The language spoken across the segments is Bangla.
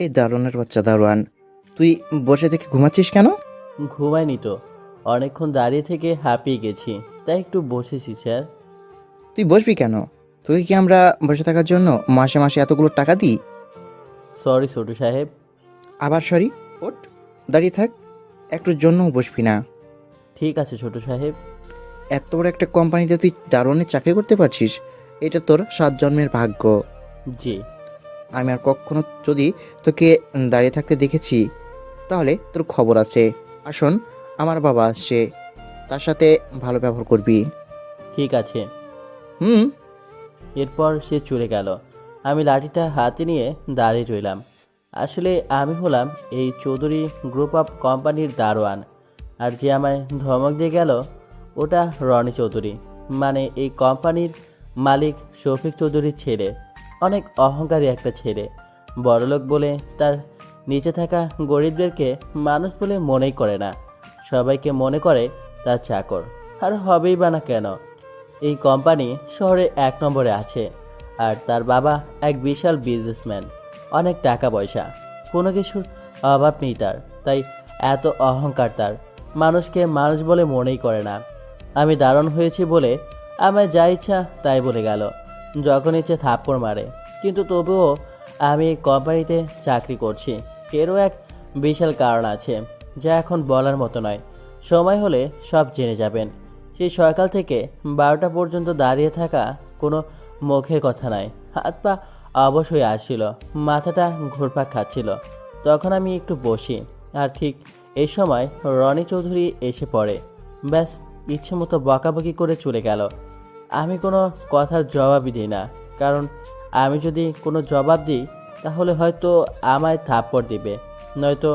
এই দারোয়ানের বাচ্চা দারোয়ান, তুই বসে থেকে ঘুমাচ্ছিস কেন? ঘুমাইনি তো, অনেকক্ষণ দাঁড়িয়ে থেকে হাঁপিয়ে গেছি, তাই একটু বসেছি স্যার। তুই বসবি কেন? তোকে কি আমরা বসে থাকার জন্য মাসে মাসে এতগুলো টাকা দিই? সরি ছোট সাহেব। আবার সরি? ওঠ, দাঁড়িয়ে থাক, একটুর জন্যও বসবি না। ঠিক আছে ছোট সাহেব। এত বড় একটা কোম্পানিতে তুই দারোয়ানের চাকরি করতে পারছিস, এটা তোর 7 জন্মের ভাগ্য। জি। আমি আর কখনো যদি তোকে দাঁড়িয়ে থাকতে দেখেছি, তাহলে তোর খবর আছে। আসুন, আমার বাবা আসছে, তার সাথে ভালো ব্যবহার করবি। ঠিক আছে। হুম। এরপর সে চলে গেল। আমি লাঠিটা হাতে নিয়ে দাঁড়িয়ে রইলাম। আসলে আমি হলাম এই চৌধুরী গ্রুপ অফ কোম্পানির দারোয়ান। আর যে আমায় ধমক দিয়ে গেল ওটা রনি চৌধুরী, মানে এই কোম্পানির মালিক শফিক চৌধুরীর ছেলে। অনেক অহংকারী একটা ছেলে। বড়লোক বলে তার নিচে থাকা গরিবদেরকে মানুষ বলে মনেই করে না, সবাইকে মনে করে তার চাকর। আর হবেই বা না কেন? এই কোম্পানি শহরে 1 নম্বরে আছে, আর তার বাবা এক বিশাল বিজনেসম্যান। অনেক টাকা পয়সা, কোনো কিছুর অভাব নেই তার, তাই এত অহংকার তার। মানুষকে মানুষ বলে মনেই করে না। আমি দারুণ হয়েছি বলে আমায় যা ইচ্ছা তাই বলে গেল, যখন ইচ্ছে থাপ্পড় মারে। কিন্তু তবুও আমি এই কোম্পানিতে চাকরি করছি, এরও এক বিশাল কারণ আছে, যা এখন বলার মতো নয়। সময় হলে সব জেনে যাবেন। সেই সকাল থেকে 12টা পর্যন্ত দাঁড়িয়ে থাকা কোনো মুখের কথা নয়। হাত পা অবশ্যই আসছিল, মাথাটা ঘুরপাক খাচ্ছিল। তখন আমি একটু বসি, আর ঠিক এই সময় রনি চৌধুরী এসে পড়ে। ব্যাস, ইচ্ছে মতো বকাবকি করে চলে গেল। আমি কোনো কথার জবাবই দিই না, কারণ আমি যদি কোনো জবাব দিই তাহলে হয়তো আমায় থাপ্পড় দিবে, নয়তো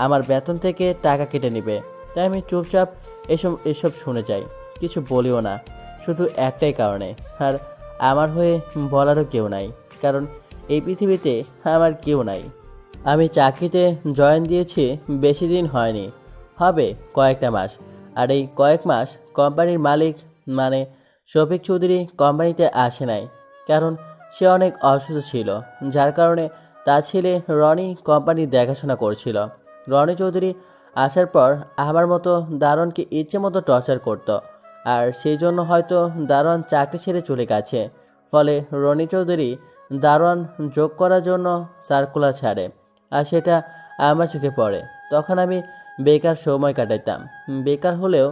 আমার বেতন থেকে টাকা কেটে নেবে। তাই আমি চুপচাপ এসব এসব শুনে যাই, কিছু বলিও না। শুধু একটাই কারণে, আর আমার হয়ে বলারও কেউ নাই, কারণ এই পৃথিবীতে আমার কেউ নাই। আমি চাকরিতে জয়েন দিয়েছি বেশি দিন হয়নি, হবে কয়েকটা মাস। আর এই কয়েক মাস কোম্পানির মালিক, মানে শফিক চৌধুরী কোম্পানিতে আসে নাই, কারণ সে অনেক অসুস্থ ছিল, যার কারণে তার ছেলে রনি কোম্পানির দেখাশোনা করছিল। রনি চৌধুরী আসার পর আমার মতো দারোয়ানকে ইচ্ছে মতো টর্চার করত, আর সেই জন্য হয়তো দারোয়ান চাকরি ছেড়ে চলে গেছে। ফলে রনি চৌধুরী দারোয়ান যোগ করার জন্য সার্কুলার ছাড়ে, আর সেটা আমার চোখে পড়ে। তখন আমি বেকার সময় কাটাইতাম। বেকার হলেও,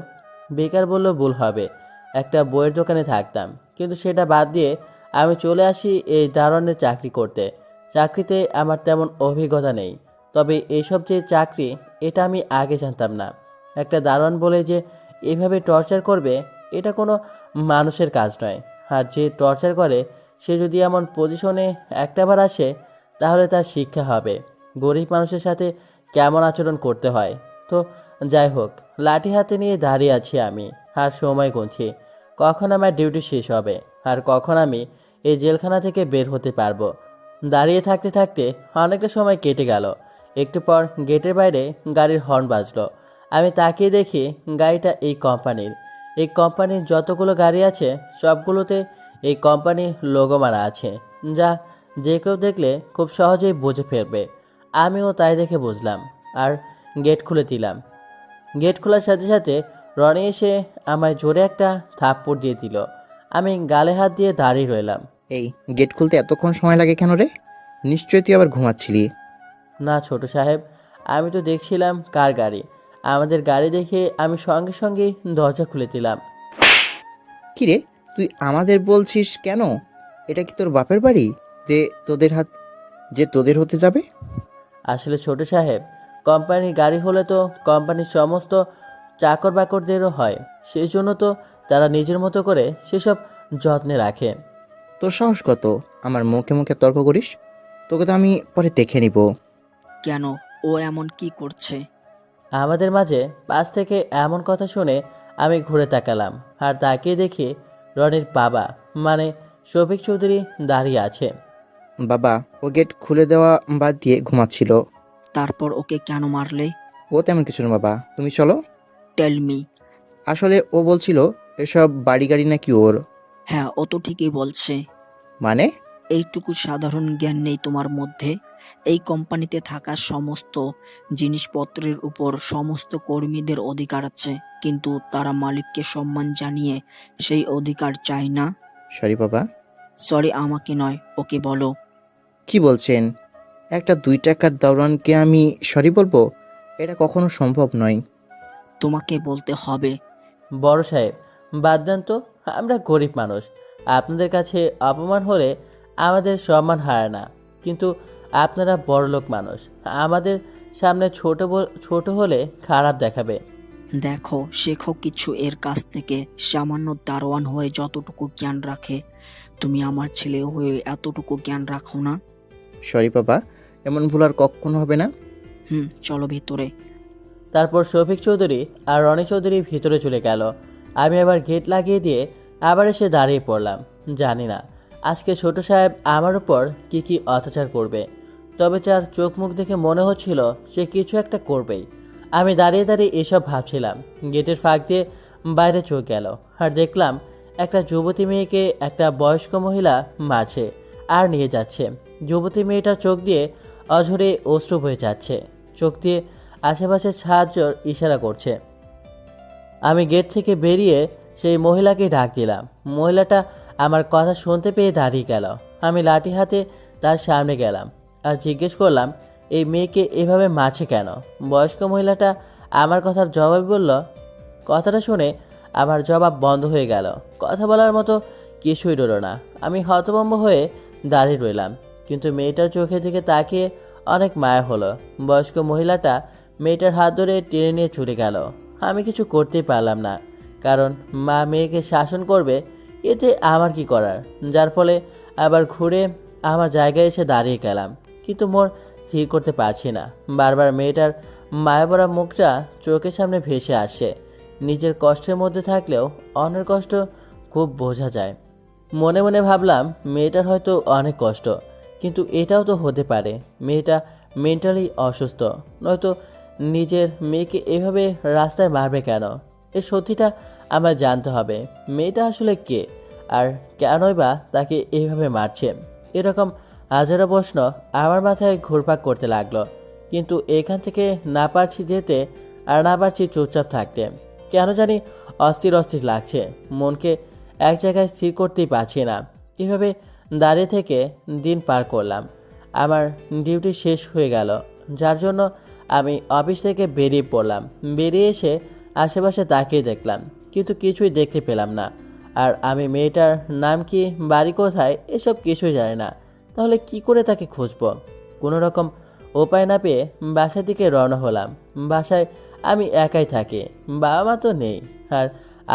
বেকার বললেও ভুল হবে, একটা বইয়ের দোকানে থাকতাম। কিন্তু সেটা বাদ দিয়ে আমি চলে আসি এই দারোয়ানের চাকরি করতে। চাকরিতে আমার তেমন অভিজ্ঞতা নেই, তবে এইসব যে চাকরি এটা আমি আগে জানতাম না। একটা দারোয়ান বলে যে এভাবে টর্চার করবে, এটা কোনো মানুষের কাজ নয়। আর যে টর্চার করে সে যদি এমন পজিশনে একটাবার আসে, তাহলে তার শিক্ষা হবে গরিব মানুষের সাথে কেমন আচরণ করতে হয়। তো যাই হোক, লাঠি হাতে নিয়ে দাঁড়িয়ে আছি আমি, আর সময় গুনছি কখন আমার ডিউটি শেষ হবে, আর কখন আমি এই জেলখানা থেকে বের হতে পারবো। দাঁড়িয়ে থাকতে থাকতে অনেকটা সময় কেটে গেল। একটু পর গেটের বাইরে গাড়ির হর্ন বাজলো। আমি তাকিয়ে দেখি গাড়িটা এই কোম্পানির। এই কোম্পানির যতগুলো গাড়ি আছে সবগুলোতে এই কোম্পানির লোগো মারা আছে, যা যে কেউ দেখলে খুব সহজেই বুঝে ফেলবে। আমিও তাই দেখে বুঝলাম, আর গেট খুলে দিলাম। গেট খোলার সাথে সাথে রনি এসে আমায় জোরে একটা থাপ্পড় দিয়ে দিল। আমি গালে হাত দিয়ে দাঁড়িয়ে রইলাম। এই গেট খুলতে এতক্ষণ সময় লাগে কেন রে? নিশ্চয়ই তুই আবার ঘুমাচ্ছিলি। না ছোট সাহেব, আমি তো দেখছিলাম কার গাড়ি। আমাদের গাড়ি দেখে আমি সঙ্গে সঙ্গেই দরজা খুলে দিলাম। কি রে, তুই আমাদের বলছিস কেন? এটা কি তোর বাপের বাড়ি যে তোদের হাত, যে তোদের হতে যাবে? আসলে ছোট সাহেব, কোম্পানির গাড়ি হলে তো কোম্পানির সমস্ত চাকর বাকরদেরও হয়, সেই জন্য তো তারা নিজের মতো করে সেসব যত্নে রাখে। তোর সাহস কত আমার মুখে মুখে তর্ক করিস? তোকে তো আমি পরে দেখে নিব। কেন? ও এমন কি করছে? আমাদের মাঝে পাশ থেকে এমন কথা শুনে আমি ঘুরে তাকালাম, আর তাকিয়ে দেখি রনির বাবা, মানে শফিক চৌধুরী দাঁড়িয়ে আছে। বাবা, ও গেট খুলে দেওয়া বাদ দিয়ে ঘুমাচ্ছিল। তারপর ওকে কেন মারলে? ও তেমন কিছু না বাবা, তুমি চলো। Tell me. আসলে ও বলছিল এসব বাড়ি গাড়ি নাকি ওর। হ্যাঁ, ও তো ঠিকই বলছে। মানে? এইটুকু সাধারণ জ্ঞান নেই তোমার মধ্যে? এই কোম্পানিতে থাকা সমস্ত জিনিসপত্রের উপর সমস্ত কর্মীদের অধিকার আছে, কিন্তু তারা মালিককে সম্মান জানিয়ে সেই অধিকার চায় না। সরি বাবা। সরি আমাকে নয়, ওকে বলো। কি বলছেন? একটা 2 টাকার দারোয়ানকে আমি সরি বলবো? এটা কখনো সম্ভব নয়। তোমাকে বলতে হবে। বড় সাহেব, বাদ দেন তো, আমরা গরিব মানুষ। আপনাদের কাছে অপমান হলে আমাদের সম্মান হারায় না, কিন্তু আপনারা বড়লোক মানুষ, আমাদের সামনে ছোট হলে খারাপ দেখাবে। দেখো, শেখো কিছু এর কাছ থেকে। সামান্য দারোয়ান হয়ে যতটুকু জ্ঞান রাখে, তুমি আমার ছেলে হয়ে এতটুকু জ্ঞান রাখো না। সরি বাবা, এমন ভুল আর কখনো হবে না। চলো ভেতরে। তারপর শফিক চৌধুরী আর রনি চৌধুরী ভিতরে চলে গেল। আমি আবার গেট লাগিয়ে দিয়ে আবার এসে দাঁড়িয়ে পড়লাম। জানি না আজকে ছোট সাহেব আমার উপর কি অত্যাচার করবে, তবে তার চোখ মুখ দেখে মনে হচ্ছিল সে কিছু একটা করবেই। আমি দাঁড়িয়ে দাঁড়িয়ে এসব ভাবছিলাম। গেটের ফাঁক দিয়ে বাইরে চোখ গেল, আর দেখলাম একটা যুবতী মেয়েকে একটা বয়স্ক মহিলা মারছে আর নিয়ে যাচ্ছে। যুবতী মেয়েটার চোখ দিয়ে অঝরে অশ্রু বয়ে যাচ্ছে, চোখ দিয়ে আশেপাশে সাহায্যর ইশারা করছে। আমি গেট থেকে বেরিয়ে সেই মহিলাকে ডাক দিলাম। মহিলাটা আমার কথা শুনতে পেয়ে দাঁড়িয়ে গেল। আমি লাঠি হাতে তার সামনে গেলাম আর জিজ্ঞেস করলাম, এই মেয়েকে এভাবে মারছে কেন? বয়স্ক মহিলাটা আমার কথার জবাব বলল। কথাটা শুনে আমার জবাব বন্ধ হয়ে গেল। কথা বলার মতো কিছুই রইল না। আমি হতভম্ব হয়ে দাঁড়িয়ে রইলাম, কিন্তু মেয়েটার চোখের দিকে তাকিয়ে অনেক মায়া হলো। বয়স্ক মহিলাটা মেয়েটার হাত ধরে টেনে নিয়ে চলে গেল। আমি কিছু করতেই পারলাম না, কারণ মা মেয়েকে শাসন করবে, এতে আমার কি করার? যার ফলে আবার ঘুরে আমার জায়গায় এসে দাঁড়িয়ে গেলাম, কিন্তু মোর স্থির করতে পারছি না। বারবার মেয়েটার মায়াভরা মুখটা চোখের সামনে ভেসে আসে। নিজের কষ্টের মধ্যে থাকলেও অন্যের কষ্ট খুব বোঝা যায়। মনে মনে ভাবলাম, মেয়েটার হয়তো অনেক কষ্ট, কিন্তু এটাও তো হতে পারে মেয়েটা মেন্টালি অসুস্থ, নয়তো নিজের মেয়েকে এভাবে রাস্তায় মারবে কেন? এই সত্যিটা আমার জানতে হবে। মেয়েটা আসলে কে, আর কেনই বা তাকে এইভাবে মারছে? এরকম হাজারো প্রশ্ন আমার মাথায় ঘুরপাক করতে লাগলো, কিন্তু এখান থেকে না পারছি যেতে আর না পারছি চুপচাপ থাকতে। কেন জানি অস্থির অস্থির লাগছে, মনকে এক জায়গায় স্থির করতেই পারছি না। এভাবে দাঁড়িয়ে থেকে দিন পার করলাম। আমার ডিউটি শেষ হয়ে গেল, যার জন্য আমি অফিস থেকে বেরিয়ে পড়লাম। বেরিয়ে এসে আশেপাশে তাকিয়ে দেখলাম, কিন্তু কিছুই দেখতে পেলাম না। আর আমি মেয়েটার নাম কি, বাড়ি কোথায়, এসব কিছুই জানি না। তাহলে কি করে তাকে খুঁজবো? কোনো রকম উপায় না পেয়ে বাসার দিকে রওনা হলাম। বাসায় আমি একাই থাকি, বাবা মা তো নেই, আর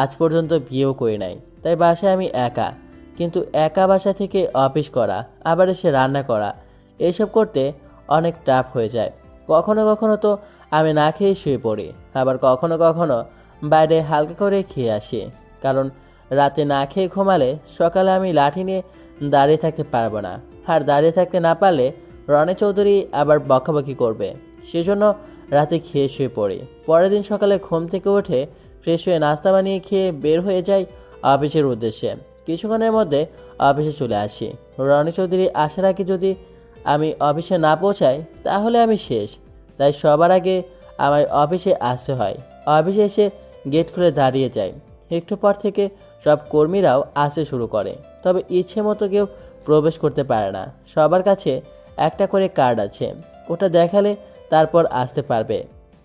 আজ পর্যন্ত বিয়েও করি নাই, তাই বাসায় আমি একা। কিন্তু একা বাসা থেকে অফিস করা, আবার এসে রান্না করা, এসব করতে অনেক টাফ হয়ে যায়। কখনো কখনো তো আমি না খেয়ে শুয়ে পড়ি, আবার কখনো কখনো বাইরে হালকা করে খেয়ে আসি, কারণ রাতে না খেয়ে ঘুমালে সকালে আমি লাঠি নিয়ে দাঁড়িয়ে থাকতে পারবো না। আর দাঁড়িয়ে থাকতে না পারলে রনি চৌধুরী আবার বকাবকি করবে, সেজন্য রাতে খেয়ে শুয়ে পড়ি। পরের দিন সকালে ঘুম থেকে উঠে ফ্রেশ হয়ে নাস্তা বানিয়ে খেয়ে বের হয়ে যাই অফিসের উদ্দেশ্যে। কিছুক্ষণের মধ্যে অফিসে চলে আসি। রনি চৌধুরী আসার আগে যদি আমি অফিসে না পৌঁছাই তাহলে আমি শেষ, তাই সবার আগে আমায় অফিসে আসতে হয়। অফিসে এসে গেট খুলে দাঁড়িয়ে যাই। একটু পর থেকে সব কর্মীরাও আসতে শুরু করে, তবে ইচ্ছে মতো কেউ প্রবেশ করতে পারে না। সবার কাছে একটা করে কার্ড আছে, ওটা দেখালে তারপর আসতে পারবে।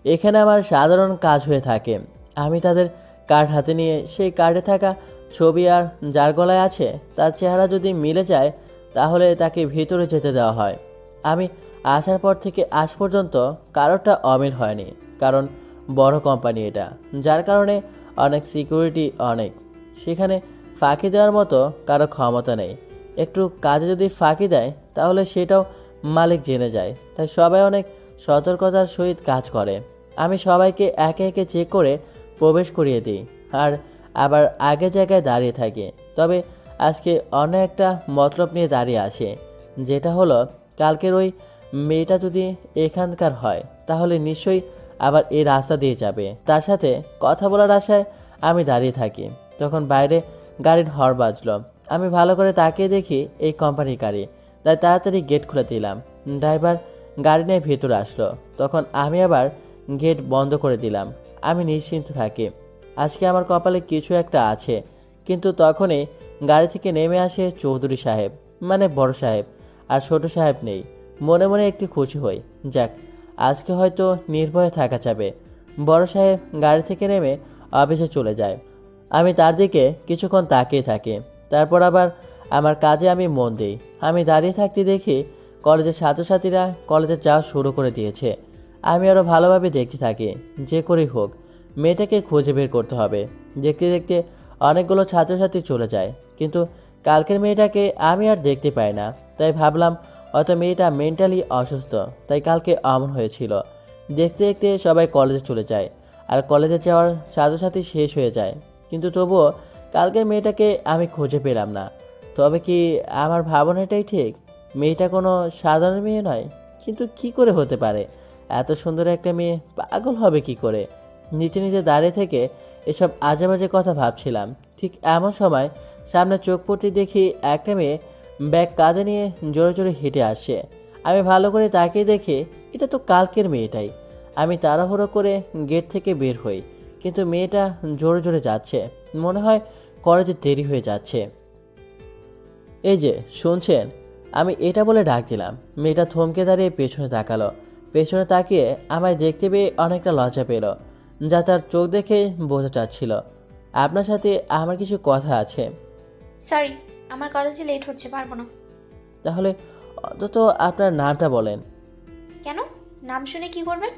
এখানে আমার সাধারণ কাজ হয়ে থাকে। আমি তাদের কার্ড হাতে নিয়ে সেই কার্ডে থাকা ছবি আর যার গলায় আছে তার চেহারা যদি মিলে যায় তাহলে তাকে ভিতরে যেতে দেওয়া হয়। আমি আসার পর থেকে আজ পর্যন্ত কারোরটা অমিল হয়নি, কারণ বড় কোম্পানি এটা, যার কারণে অনেক সিকিউরিটি, অনেক, সেখানে ফাঁকি দেওয়ার মতো কারো ক্ষমতা নেই। একটু কাজে যদি ফাঁকি দেয় তাহলে সেটাও মালিক জেনে যায়, তাই সবাই অনেক সতর্কতার সহিত কাজ করে। আমি সবাইকে একে একে চেক করে প্রবেশ করিয়ে দিই, আর আবার আগে জায়গায় দাঁড়িয়ে থাকি। তবে আজকে অন্য একটা মতলব নিয়ে দাঁড়িয়ে আসে, যেটা হলো কালকের ওই মেয়েটা যদি এখানকার হয় তাহলে নিশ্চয়ই আবার এই রাস্তা দিয়ে যাবে। তার সাথে কথা বলার আশায় আমি দাঁড়িয়ে থাকি। তখন বাইরে গাড়ির হর্ন বাজলো। আমি ভালো করে তাকিয়ে দেখি এই কোম্পানির গাড়ি, তাই তাড়াতাড়ি গেট খুলে দিলাম। ড্রাইভার গাড়ি নিয়ে ভেতরে আসলো, তখন আমি আবার গেট বন্ধ করে দিলাম। আমি নিশ্চিন্ত থাকি, আজকে আমার কপালে কিছু একটা আছে। কিন্তু তখনই গাড়ি থেকে নেমে আসে চৌধুরী সাহেব, মানে বড় সাহেব, আর ছোট সাহেব নেই। মনে মনে একটু খুশি হই, যাক আজকে হয়তো নির্ভয়ে থাকা যাবে। বড় সাহেব গাড়ি থেকে নেমে অফিসে চলে যায়। আমি তার দিকে কিছুক্ষণ তাকিয়ে থাকি, তারপর আবার আমার কাজে আমি মন দিই। আমি দাঁড়িয়ে থাকতে দেখি কলেজের ছাত্রছাত্রীরা কলেজে যাওয়া শুরু করে দিয়েছে। আমি আরও ভালোভাবে দেখতে থাকি, যে করেই হোক মেয়েটাকে খুঁজে বের করতে হবে। দেখতে দেখতে অনেকগুলো ছাত্রছাত্রী চলে যায়, কিন্তু কালকের মেয়েটাকে আমি আর দেখতে পাই না। তাই ভাবলাম হয়তো মেয়েটা মেন্টালি অসুস্থ, তাই কালকে অমন হয়েছিল। দেখতে দেখতে সবাই কলেজে চলে যায়, আর কলেজে যাওয়ার ছাত্রছাত্রী শেষ হয়ে যায়। কিন্তু তবুও কালকের মেয়েটাকে আমি খুঁজে পেলাম না। তবে কি আমার ভাবনাটাই ঠিক? মেয়েটা কোনো সাধারণ মেয়ে নয়, কিন্তু কি করে হতে পারে? এত সুন্দর একটা মেয়ে পাগল হবে কি করে? নিচে নিচে দাঁড়িয়ে থেকে এসব আজেবাজে কথা ভাবছিলাম। ঠিক এমন সময় সামনে চোখ পড়তে দেখি একটা মেয়ে ব্যাগ কাঁধে নিয়ে জোরে জোরে হেঁটে আসছে। আমি ভালো করে তাকিয়ে দেখি এটা তো কালকের মেয়েটাই। আমি তাড়াহুড়ো করে গেট থেকে বের হই, কিন্তু মেয়েটা জোরে জোরে যাচ্ছে। মনে হয় কলেজে দেরি হয়ে যাচ্ছে। এই যে শুনছেন, আমি এটা বলে ডাক দিলাম। মেয়েটা থমকে দাঁড়িয়ে পেছনে তাকালো। পেছনে তাকিয়ে আমায় দেখতে পেয়ে অনেকটা লজ্জা পেল, যা তার চোখ দেখে বোঝা যাচ্ছিল। আপনার সাথে আমার কিছু কথা আছে। সরি, আমার কলেজে লেট হচ্ছে, পারবো না। তাহলে অন্তত আপনার নামটা বলেন। কেন? নাম শুনে কি করবেন?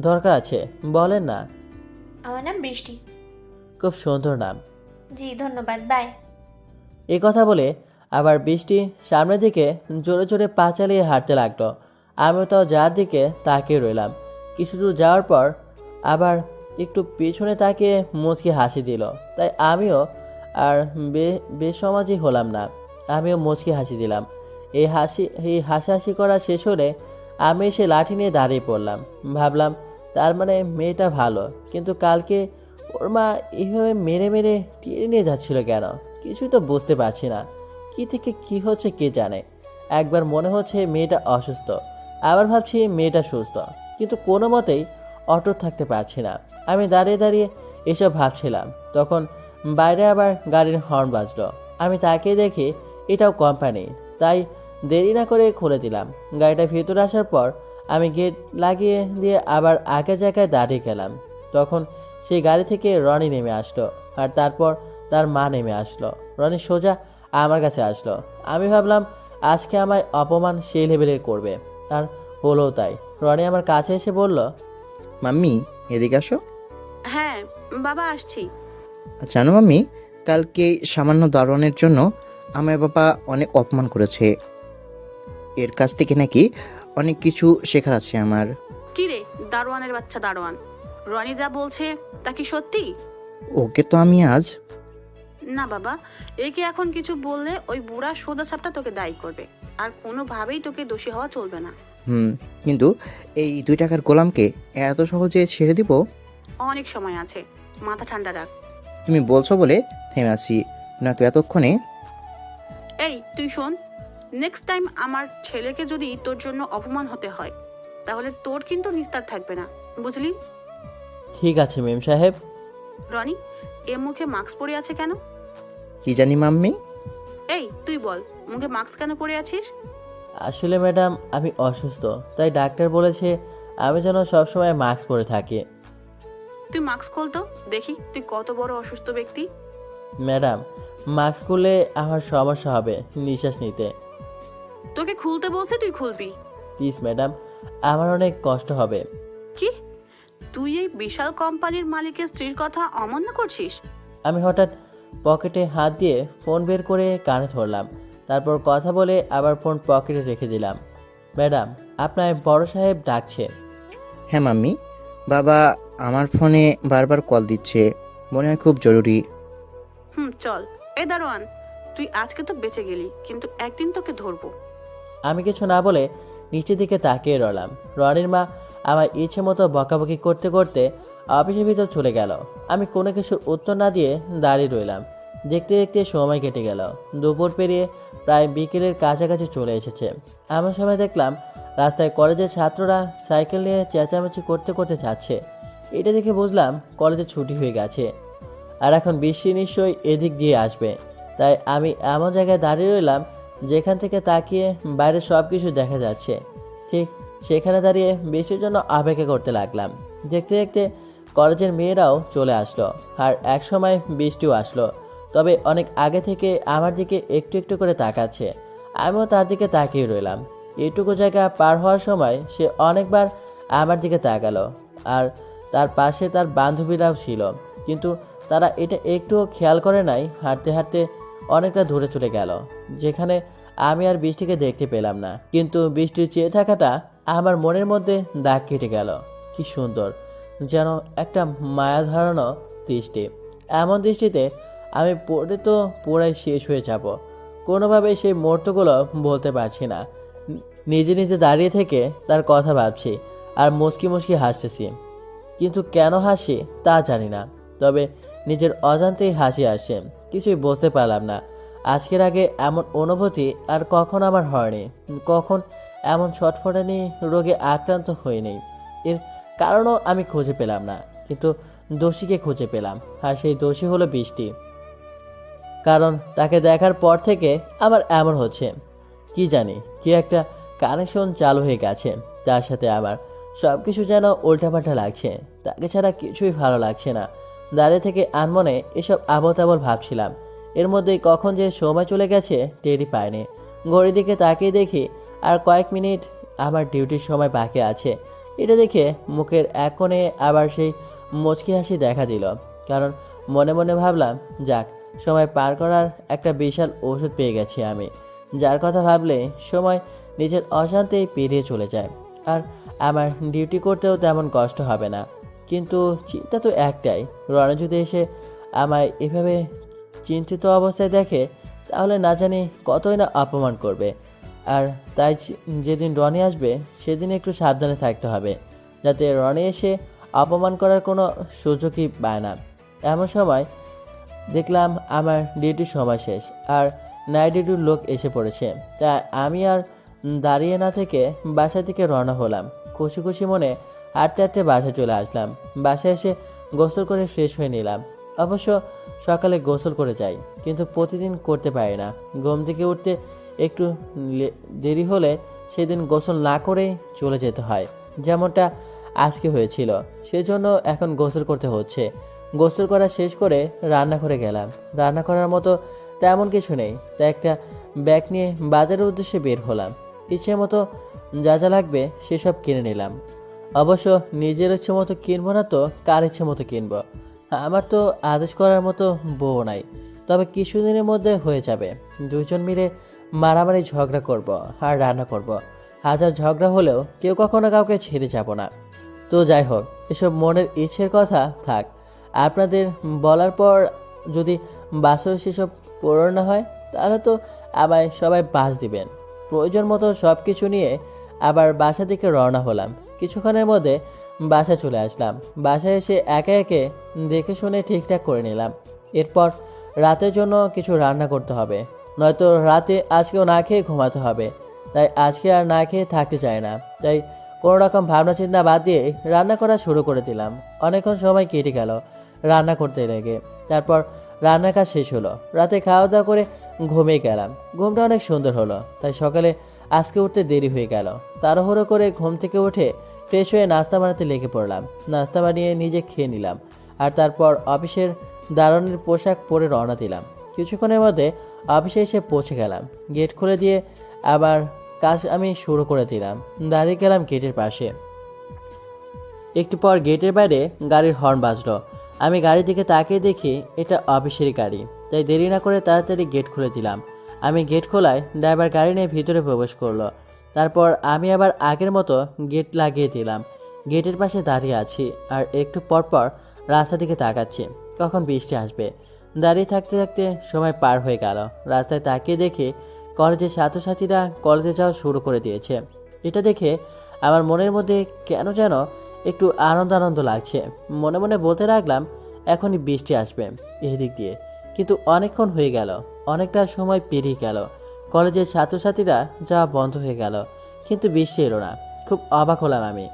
দরকার আছে, বলেন না। আমার নাম বৃষ্টি। খুব সুন্দর নাম। জি ধন্যবাদ, বাই। এই কথা বলে আবার বৃষ্টি সামনের দিকে জোরে জোরে পা চালিয়ে হাঁটতে লাগলো। আমিও তাও যার দিকে তাকিয়ে রইলাম। কিছু দূর যাওয়ার পর আবার একটু পেছনে তাকিয়ে মুচকি হাসি দিল। তাই আমিও আর বেসমাজি হলাম না, আমিও মুচকি হাসি দিলাম। এই হাসাহাসি করা শেষ হলে আমি এসে লাঠি নিয়ে দাঁড়িয়ে পড়লাম। ভাবলাম তার মানে মেয়েটা ভালো, কিন্তু কালকে ওর মা এইভাবে মেরে মেরে টেনে নিয়ে যাচ্ছিল কেন? কিছুই তো বুঝতে পারছি না। কি থেকে কি হচ্ছে কে জানে। একবার মনে হচ্ছে মেয়েটা অসুস্থ, আবার ভাবছি মেয়েটা সুস্থ, কিন্তু কোনো মতেই অটুট থাকতে পারছি না। আমি দাঁড়িয়ে দাঁড়িয়ে এসব ভাবছিলাম, তখন বাইরে আবার গাড়ির হর্ন বাজলো। আমি তাকিয়ে দেখি এটাও কোম্পানি, তাই দেরি না করে খুলে দিলাম। গাড়িটা ভেতরে আসার পর আমি গেট লাগিয়ে দিয়ে আবার আগের জায়গায় দাঁড়িয়ে গেলাম। তখন সেই গাড়ি থেকে রনি নেমে আসলো, আর তারপর তার মা নেমে আসলো। রনি সোজা আমার কাছে আসলো। আমি ভাবলাম আজকে আমায় অপমান সেই লেভেলের করবে, আর হলো তাই। রনি আমার কাছে এসে বলল, মাম্মি এদিকে আসো। হ্যাঁ বাবা, আসছি। জানো মাম্মি, কালকে সামান্য দারোয়ানের জন্য আমার বাবা অনেক অপমান করেছে। এর কাছ থেকে নাকি অনেক কিছু শেখার আছে আমার। কি রে দারোয়ানের বাচ্চা দারোয়ান, রনি যা বলছে তা কি সত্যি? ওকে তো আমি আজ না বাবা, একে এখন কিছু বললে ওই বুড়া সোজা সাপটা তোকে দায়ী করবে, আর কোনোভাবেই তোকে দোষী হওয়া চলবে না। কিন্তু এই 2 টাকার গোলামকে এত সহজে ছেড়ে দিব? অনেক সময় আছে, মাথা ঠান্ডা রাখ। তুমি বলছো বলে থেমে আছি, না তো এতক্ষণে। এই তুই শোন, নেক্সট টাইম আমার ছেলেকে যদি তোর জন্য অপমান হতে হয়, তাহলে তোর কিন্তু নিস্তার থাকবে না, বুঝলি? ঠিক আছে মেম সাহেব। রনি, এ মুখে মাস্ক পরে আছে কেন? কি জানি মাম্মি। এই তুই বল, মুখে মাস্ক কেন পরে আছিস? আসলে ম্যাডাম আমি অসুস্থ, তাই ডাক্তার বলেছে আমি যেন সবসময় মাস্ক পরে থাকি। তুই মাস্ক খোল তো দেখি তুই কত বড় অসুস্থ ব্যক্তি। ম্যাডাম মাস্ক খুললে আমার সমস্যা হবে নিঃশ্বাস নিতে। তোকে খুলতে বলছে, তুই খুলবি। প্লিজ ম্যাডাম, আমার অনেক কষ্ট হবে। কি, তুই এই বিশাল কোম্পানির মালিকের স্ত্রীর কথা অমান্য করছিস? আমি হঠাৎ পকেটে হাত দিয়ে ফোন বের করে কানে ধরলাম, তারপর কথা বলে আবার ফোন পকেটে রেখে দিলাম। ম্যাডাম আপনার বড় সাহেব ডাকছে। হ্যাঁ মাম্মি, বাবা আমার ফোনে বারবার কল দিচ্ছে, মনে হয় খুব জরুরি। চল। এই দারোয়ান, তুই আজকে তো বেঁচে গেলি, কিন্তু একদিন তোকে ধরবো। আমি কিছু না বলে নিচের দিকে তাকিয়ে রইলাম। রনির মা আমার ইচ্ছে মতো বকাবকি করতে করতে অফিসের ভিতর চলে গেল। আমি কোনো কিছুর উত্তর না দিয়ে দাঁড়িয়ে রইলাম। দেখতে দেখতে সময় কেটে গেল। দুপুর পেরিয়ে প্রায় বিকেলের কাছাকাছি চলে এসেছে। এমন সময় দেখলাম রাস্তায় কলেজের ছাত্ররা সাইকেল নিয়ে চেঁচামেচি করতে করতে যাচ্ছে। এটা দেখে বুঝলাম কলেজে ছুটি হয়ে গেছে আর এখন বৃষ্টি নিশ্চয়ই এদিক দিয়ে আসবে। তাই আমি এমন জায়গায় দাঁড়িয়ে রইলাম যেখান থেকে তাকিয়ে বাইরে সব কিছু দেখা যাচ্ছে। ঠিক সেখানে দাঁড়িয়ে বৃষ্টির জন্য অপেক্ষা করতে লাগলাম। দেখতে দেখতে কলেজের মেয়েরাও চলে আসলো আর একসময় বৃষ্টিও আসলো, তবে অনেক আগে থেকে আমার দিকে একটু একটু করে তাকাচ্ছে। আমিও তার দিকে তাকিয়ে রইলাম। এইটুকু জায়গা পার হওয়ার সময় সে অনেকবার আমার দিকে তাকালো আর তার পাশে তার বান্ধবীরাও ছিল, কিন্তু তারা এটা একটুও খেয়াল করে নাই। হাঁটতে হাঁটতে অনেকটা দূরে চলে গেল, যেখানে আমি আর বৃষ্টিকে দেখতে পেলাম না। কিন্তু বৃষ্টির চেয়ে থাকাটা আমার মনের মধ্যে দাগ কেটে গেল। কি সুন্দর, যেন একটা মায়া ধরানো দৃষ্টি। এমন দৃষ্টিতে আমি পড়ে তো পুরাই শেষ হয়ে যাব। কোনোভাবে সেই মুহূর্তগুলো বলতে পারছি না। নিজে নিজে দাঁড়িয়ে থেকে তার কথা ভাবছি আর মুচকি মুচকি হাসতেছি, কিন্তু কেন হাসি তা জানি না। তবে নিজের অজান্তেই হাসি আসে, কিছুই বুঝতে পারলাম না। আজকের আগে এমন অনুভূতি আর কখন আমার হয়নি, কখন এমন ছটফটানি রোগে আক্রান্ত হইনি। এর কারণও আমি খুঁজে পেলাম না, কিন্তু দোষীকে খুঁজে পেলাম, আর সেই দোষী হলো বৃষ্টি। কারণ তাকে দেখার পর থেকে আমার এমন হচ্ছে, কি জানি কি একটা কানেকশন চালু হয়ে গেছে তার সাথে। আমার সব কিছু যেন উল্টাপাল্টা লাগছে, তাকে ছাড়া কিছুই ভালো লাগছে না। দাঁড়িয়ে থেকে আনমনে এসব আবল তাবল ভাবছিলাম। এর মধ্যেই কখন যে সময় চলে গেছে টেরই পাইনি। ঘড়ির দিকে তাকিয়ে দেখি আর কয়েক মিনিট আমার ডিউটির সময় বাকি আছে। এটা দেখে মুখের এক কোণে আবার সেই মুচকি হাসি দেখা দিল, কারণ মনে মনে ভাবলাম, যাক, সময় পার করার একটা বিশাল ওষুধ পেয়ে গেছি আমি, যার কথা ভাবলে সময় নিজের অশান্তিই পেরিয়ে চলে যায় আর আমার ডিউটি করতেও তেমন কষ্ট হবে না। কিন্তু চিন্তা তো একটাই, রণে যদি এসে আমায় এভাবে চিন্তিত অবস্থায় দেখে তাহলে না জানি কতই না অপমান করবে। আর তাই যেদিন রনি আসবে সেদিন একটু সাবধানে থাকতে হবে, যাতে রনি এসে অপমান করার কোনো সুযোগই পায় না। এমন সময় দেখলাম আমার ডিউটির সময় শেষ আর নাইট ডিউটির লোক এসে পড়েছে। তাই আমি আর দাঁড়িয়ে না থেকে বাসা থেকে রওনা হলাম। খুশি খুশি মনে হাঁটতে হাঁটতে বাসায় চলে আসলাম। বাসায় এসে গোসল করে ফ্রেশ হয়ে নিলাম। অবশ্য সকালে গোসল করে যাই, কিন্তু প্রতিদিন করতে পারি না। ঘুম থেকে উঠতে একটু দেরি হলে সেদিন গোসল না করেই চলে যেতে হয়, যেমনটা আজকে হয়েছিল। সেজন্য এখন গোসল করতে হচ্ছে। গোসল করা শেষ করে রান্নাঘরে গেলাম। রান্না করার মতো তেমন কিছু নেই, তাই একটা ব্যাগ নিয়ে বাজারের উদ্দেশ্যে বের হলাম। ইচ্ছে মতো যা যা লাগবে সেসব কিনে নিলাম। অবশ্য নিজের ইচ্ছে মতো কিনবো না তো কার ইচ্ছে মতো কিনবো। আমার তো আদেশ করার মতো বউ নাই, তবে কিছুদিনের মধ্যে হয়ে যাবে। দুইজন মিলে মারামারি ঝগড়া করব আর রান্না করব। হাজার ঝগড়া হলেও কেউ কখনো কাউকে ছেড়ে যাব না। তো যাই হোক, এসব মনের ইচ্ছের কথা থাক। আপনাদের বলার পর যদি বাসও সেসব পূরণ না হয় তাহলে তো আমায় সবাই বাস দিবেন। প্রয়োজন মতো সব কিছু নিয়ে আবার বাসা দিকে রওনা হলাম। কিছুক্ষণের মধ্যে বাসা চলে আসলাম। বাসায় এসে একে একে দেখে শুনে ঠিকঠাক করে নিলাম। এরপর রাতের জন্য কিছু রান্না করতে হবে, নয়তো রাতে আজকেও না খেয়ে ঘুমাতে হবে। তাই আজকে আর না খেয়ে থাকতে চায় না। তাই কোনো রকম ভাবনা চিন্তা বাদ দিয়ে রান্না করা শুরু করে দিলাম। অনেকক্ষণ সময় কেটে গেল রান্না করতে লেগে। তারপর রান্নার কাজ শেষ হলো। রাতে খাওয়া দাওয়া করে ঘুমিয়ে গেলাম। ঘুমটা অনেক সুন্দর হলো, তাই সকালে আজকে উঠতে দেরি হয়ে গেল। তাড়াহুড়ো করে ঘুম থেকে উঠে ফ্রেশ হয়ে নাস্তা বানাতে লেগে পড়লাম। নাস্তা বানিয়ে নিজে খেয়ে নিলাম আর তারপর অফিসের দারোয়ানের পোশাক পরে রওনা দিলাম। কিছুক্ষণের মধ্যে অফিসে এসে পৌঁছে গেলাম। গেট খুলে দিয়ে আবার কাজ আমি শুরু করে দিলাম। দাঁড়িয়ে গেলাম গেটের পাশে। একটু পর গেটের বাইরে গাড়ির হর্ন বাজলো। আমি গাড়ির দিকে তাকিয়ে দেখি এটা অফিসেরই গাড়ি, তাই দেরি না করে তাড়াতাড়ি গেট খুলে দিলাম। আমি গেট খোলায় ড্রাইভার গাড়ি নিয়ে ভিতরে প্রবেশ করলো। তারপর আমি আবার আগের মতো গেট লাগিয়ে দিলাম। গেটের পাশে দাঁড়িয়ে আছি আর একটু পর পর রাস্তার দিকে তাকাচ্ছি কখন বৃষ্টি আসবে। দাঁড়িয়ে থাকতে থাকতে সময় পার হয়ে গেল। রাস্তায় তাকিয়ে দেখে কলেজের ছাত্রছাত্রীরা কলেজে যাওয়া শুরু করে দিয়েছে। এটা দেখে আমার মনের মধ্যে কেন যেন একটু আনন্দ আনন্দ লাগছে। মনে মনে বলতে লাগলাম, এখনই বৃষ্টি আসবে। এদিক দিয়ে কিন্তু অনেকক্ষণ হয়ে গেল, অনেকটা সময় পেরিয়ে গেল। কলেজের ছাত্রছাত্রীরা যাওয়া বন্ধ হয়ে গেল, কিন্তু বৃষ্টি এলো না। খুব অবাক হলাম আমি।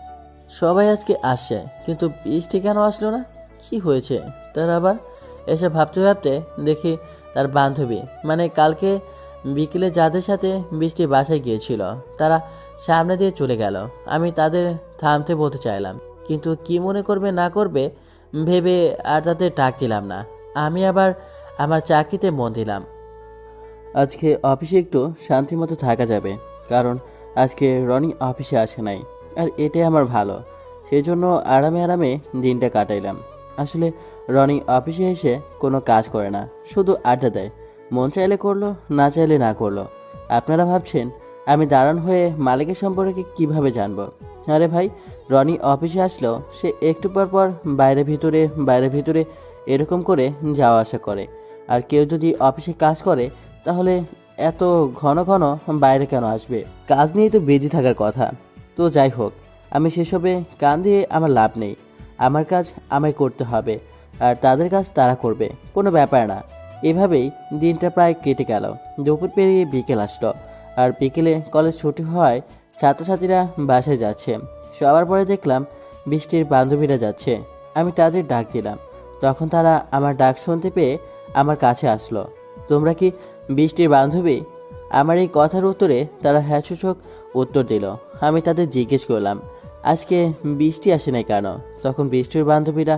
সবাই আজকে আসছে, কিন্তু বৃষ্টি কেন আসলো না? কি হয়েছে তার আবার? এসে ভাবতে ভাবতে দেখি তার বান্ধবী, মানে কালকে বিকেলে যাদের সাথে বৃষ্টি বাসায় গিয়েছিল, তারা সামনে দিয়ে চলে গেল। আমি তাদের থামতে বলতে চাইলাম, কিন্তু কি মনে করবে না করবে ভেবে আর তাদের ডাক দিলাম না। আমি আবার আমার চাকরিতে মন দিলাম। আজকে অফিসে একটু শান্তিমতো থাকা যাবে, কারণ আজকে রনি অফিসে আসে নাই, আর এটাই আমার ভালো। সেই জন্য আরামে আরামে দিনটা কাটাইলাম। আসলে রনি অফিসে এসে কোনো কাজ করে না, শুধু আড্ডা দেয়। মন চাইলে করলো, না চাইলে না করলো। আপনারা ভাবছেন আমি দাঁড়ান হয়ে মালিকের সম্পর্কে কিভাবে জানবো? আরে ভাই, রনি অফিসে আসলেও সে একটু পর পর বাইরে ভিতরে এরকম করে যাওয়া আসা করে। আর কেউ যদি অফিসে কাজ করে, তাহলে এত ঘন ঘন বাইরে কেন আসবে? কাজ নিয়েই তো বেজি থাকার কথা। তো যাই হোক, আমি সেসবে কান দিয়ে আমার লাভ নেই। আমার কাজ আমায় করতে হবে, আর তাদের কাজ তারা করবে, কোনো ব্যাপার না। এভাবেই দিনটা প্রায় কেটে গেল। দুপুর পেরিয়ে বিকেল আসলো, আর বিকেলে কলেজ ছুটি হওয়ায় ছাত্রছাত্রীরা বাসায় যাচ্ছে। সবার পরে দেখলাম বৃষ্টির বান্ধবীরা যাচ্ছে। আমি তাদের ডাক দিলাম, তখন তারা আমার ডাক শুনতে পেয়ে আমার কাছে আসলো। তোমরা কি বৃষ্টির বান্ধবী? আমার এই কথার উত্তরে তারা হ্যাঁ সূচক উত্তর দিল। আমি তাদের জিজ্ঞেস করলাম, আজকে বৃষ্টি আসে নাই কেন? তখন বৃষ্টির বান্ধবীরা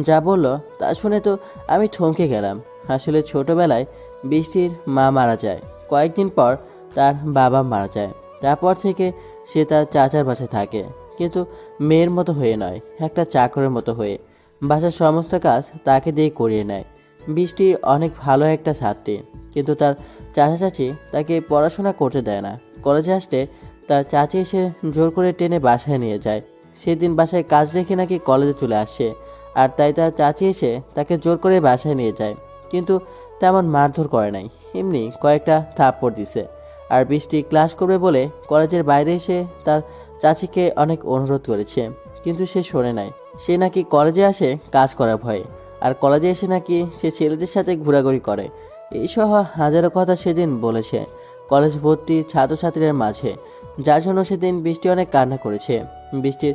যা বলল তা শুনে তো আমি থমকে গেলাম। আসলে ছোটবেলায় বৃষ্টির মা মারা যায়, কয়েকদিন পর তার বাবা মারা যায়। তারপর থেকে সে তার চাচার বাসায় থাকে, কিন্তু মেয়ের মতো হয়ে নয়, একটা চাকরের মতো হয়ে। বাসার সমস্ত কাজ তাকে দিয়ে করিয়ে নেয়। বৃষ্টি অনেক ভালো একটা ছাত্রী, কিন্তু তার চাচা চাচি তাকে পড়াশোনা করতে দেয় না। কলেজে আসলে তার চাচি এসে জোর করে টেনে বাসায় নিয়ে যায়। সেদিন বাসায় কাজ রেখে নাকি কলেজে চলে আসে, আর তাই তার চাচি এসে তাকে জোর করে বাসায় নিয়ে যায়। কিন্তু তেমন মারধর করে নাই, এমনি কয়েকটা থাপ্পড় দিছে। আর বৃষ্টি ক্লাস করবে বলে কলেজের বাইরে এসে তার চাচিকে অনেক অনুরোধ করেছে, কিন্তু সে শোনে নাই। সে নাকি কলেজে আসে কাজ করার ভয়ে, আর কলেজে এসে নাকি সে ছেলেদের সাথে ঘোরাঘুরি করে। এইসব হাজারো কথা সেদিন বলেছে কলেজ ভর্তি ছাত্রছাত্রীদের মাঝে, যার জন্য সেদিন বৃষ্টি অনেক কান্না করেছে। বৃষ্টির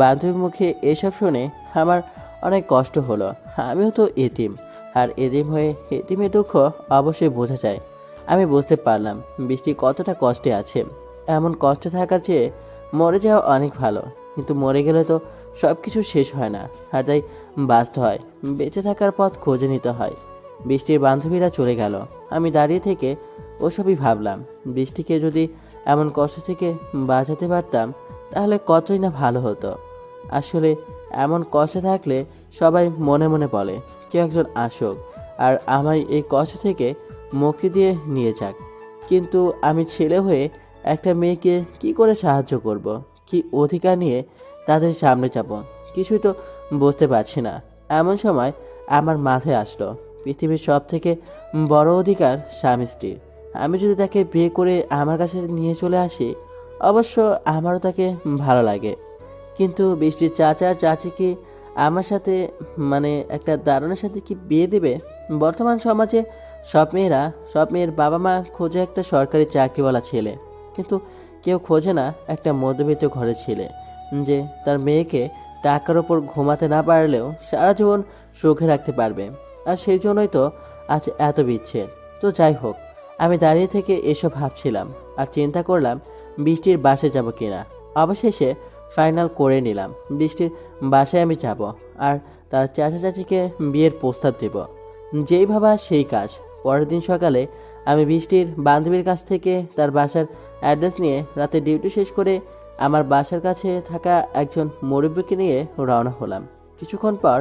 বান্ধবীর মুখে এসব শুনে আমার অনেক কষ্ট হলো। আমিও তো এতিম, আর এতিম হয়ে এতিমের দুঃখ অবশ্যই বোঝা যায়। আমি বুঝতে পারলাম বৃষ্টি কতটা কষ্টে আছে। এমন কষ্টে থাকার চেয়ে মরে যাওয়া অনেক ভালো, কিন্তু মরে গেলে তো সব কিছু শেষ হয় না, আর তাই বাঁচতে হয়, বেঁচে থাকার পথ খুঁজে নিতে হয়। বৃষ্টির বান্ধবীরা চলে গেল, আমি দাঁড়িয়ে থেকে ওসবই ভাবলাম। বৃষ্টিকে যদি এমন কষ্ট থেকে বাঁচাতে পারতাম, তাহলে কতই না ভালো হতো। আসলে এমন কষ্টে থাকলে সবাই মনে মনে বলে কেউ একজন আসুক আর আমায় এই কষ্ট থেকে মুক্তি দিয়ে নিয়ে যাক। কিন্তু আমি ছেলে হয়ে একটা মেয়েকে কি করে সাহায্য করব? কি অধিকার নিয়ে তাদের সামনে যাব? কিছুই তো বুঝতে পারছি না। এমন সময় আমার মাথায় আসলো পৃথিবীর সব থেকে বড় অধিকার স্বামী স্ত্রীর। আমি যদি তাকে বিয়ে করে আমার কাছে নিয়ে চলে আসি, অবশ্য আমারও তাকে ভালো লাগে। কিন্তু বৃষ্টির চাচা আর চাচি কি আমার সাথে, মানে একটা দারুণের সাথে কি বিয়ে দেবে? বর্তমান সমাজে সব মেয়ের বাবা মা খোঁজে একটা সরকারি চাকরিওয়ালা ছেলে, কিন্তু কেউ খোঁজে না একটা মধ্যবিত্ত ঘরের ছেলে যে তার মেয়েকে টাকার ওপর ঘুমাতে না পারলেও সারা জীবন সুখে রাখতে পারবে। আর সেই জন্যই তো আজ এত বিচ্ছেদ। তো যাই হোক, আমি দাঁড়িয়ে থেকে এসব ভাবছিলাম আর চিন্তা করলাম বৃষ্টির বাসায় যাব কিনা। অবশেষে ফাইনাল করে নিলাম, বৃষ্টির বাসায় আমি যাব আর তার চাচা চাচিকে বিয়ের প্রস্তাব দেব। যেই ভাবা সেই কাজ। পরের দিন সকালে আমি বৃষ্টির বান্ধবীর কাছ থেকে তার বাসার অ্যাড্রেস নিয়ে রাতে ডিউটি শেষ করে আমার বাসার কাছে থাকা একজন মুরব্বীকে নিয়ে রওনা হলাম। কিছুক্ষণ পর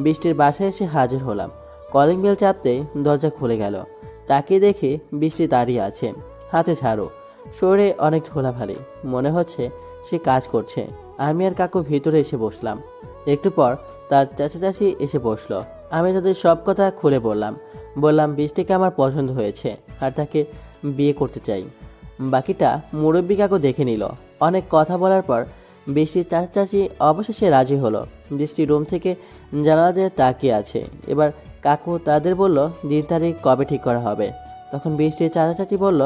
বৃষ্টির বাসায় এসে হাজির হলাম। কলিং বেল চাপতেই দরজা খুলে গেল। তাকিয়ে দেখে বৃষ্টি দাঁড়িয়ে আছে, হাতে ঝাড়ু, শরীরে অনেক ধুলাবালি, মনে হচ্ছে সে কাজ করছে। আমি আর কাকু ভিতরে এসে বসলাম। একটু পর তার চাচা চাচি এসে বসলো। আমি তাদের সব কথা খুলে বললাম বৃষ্টিকে আমার পছন্দ হয়েছে আর তাকে বিয়ে করতে চাই। বাকিটা মুরব্বী কাকু দেখে নিল। অনেক কথা বলার পর বৃষ্টির চাচা চাচি অবশেষে রাজি হলো। বৃষ্টি রুম থেকে জানালা দিয়ে তাকিয়ে আছে। এবার কাকু তাদের বলল দিন তারিখ কবে ঠিক করা হবে। তখন বৃষ্টির চাচা চাচি বলল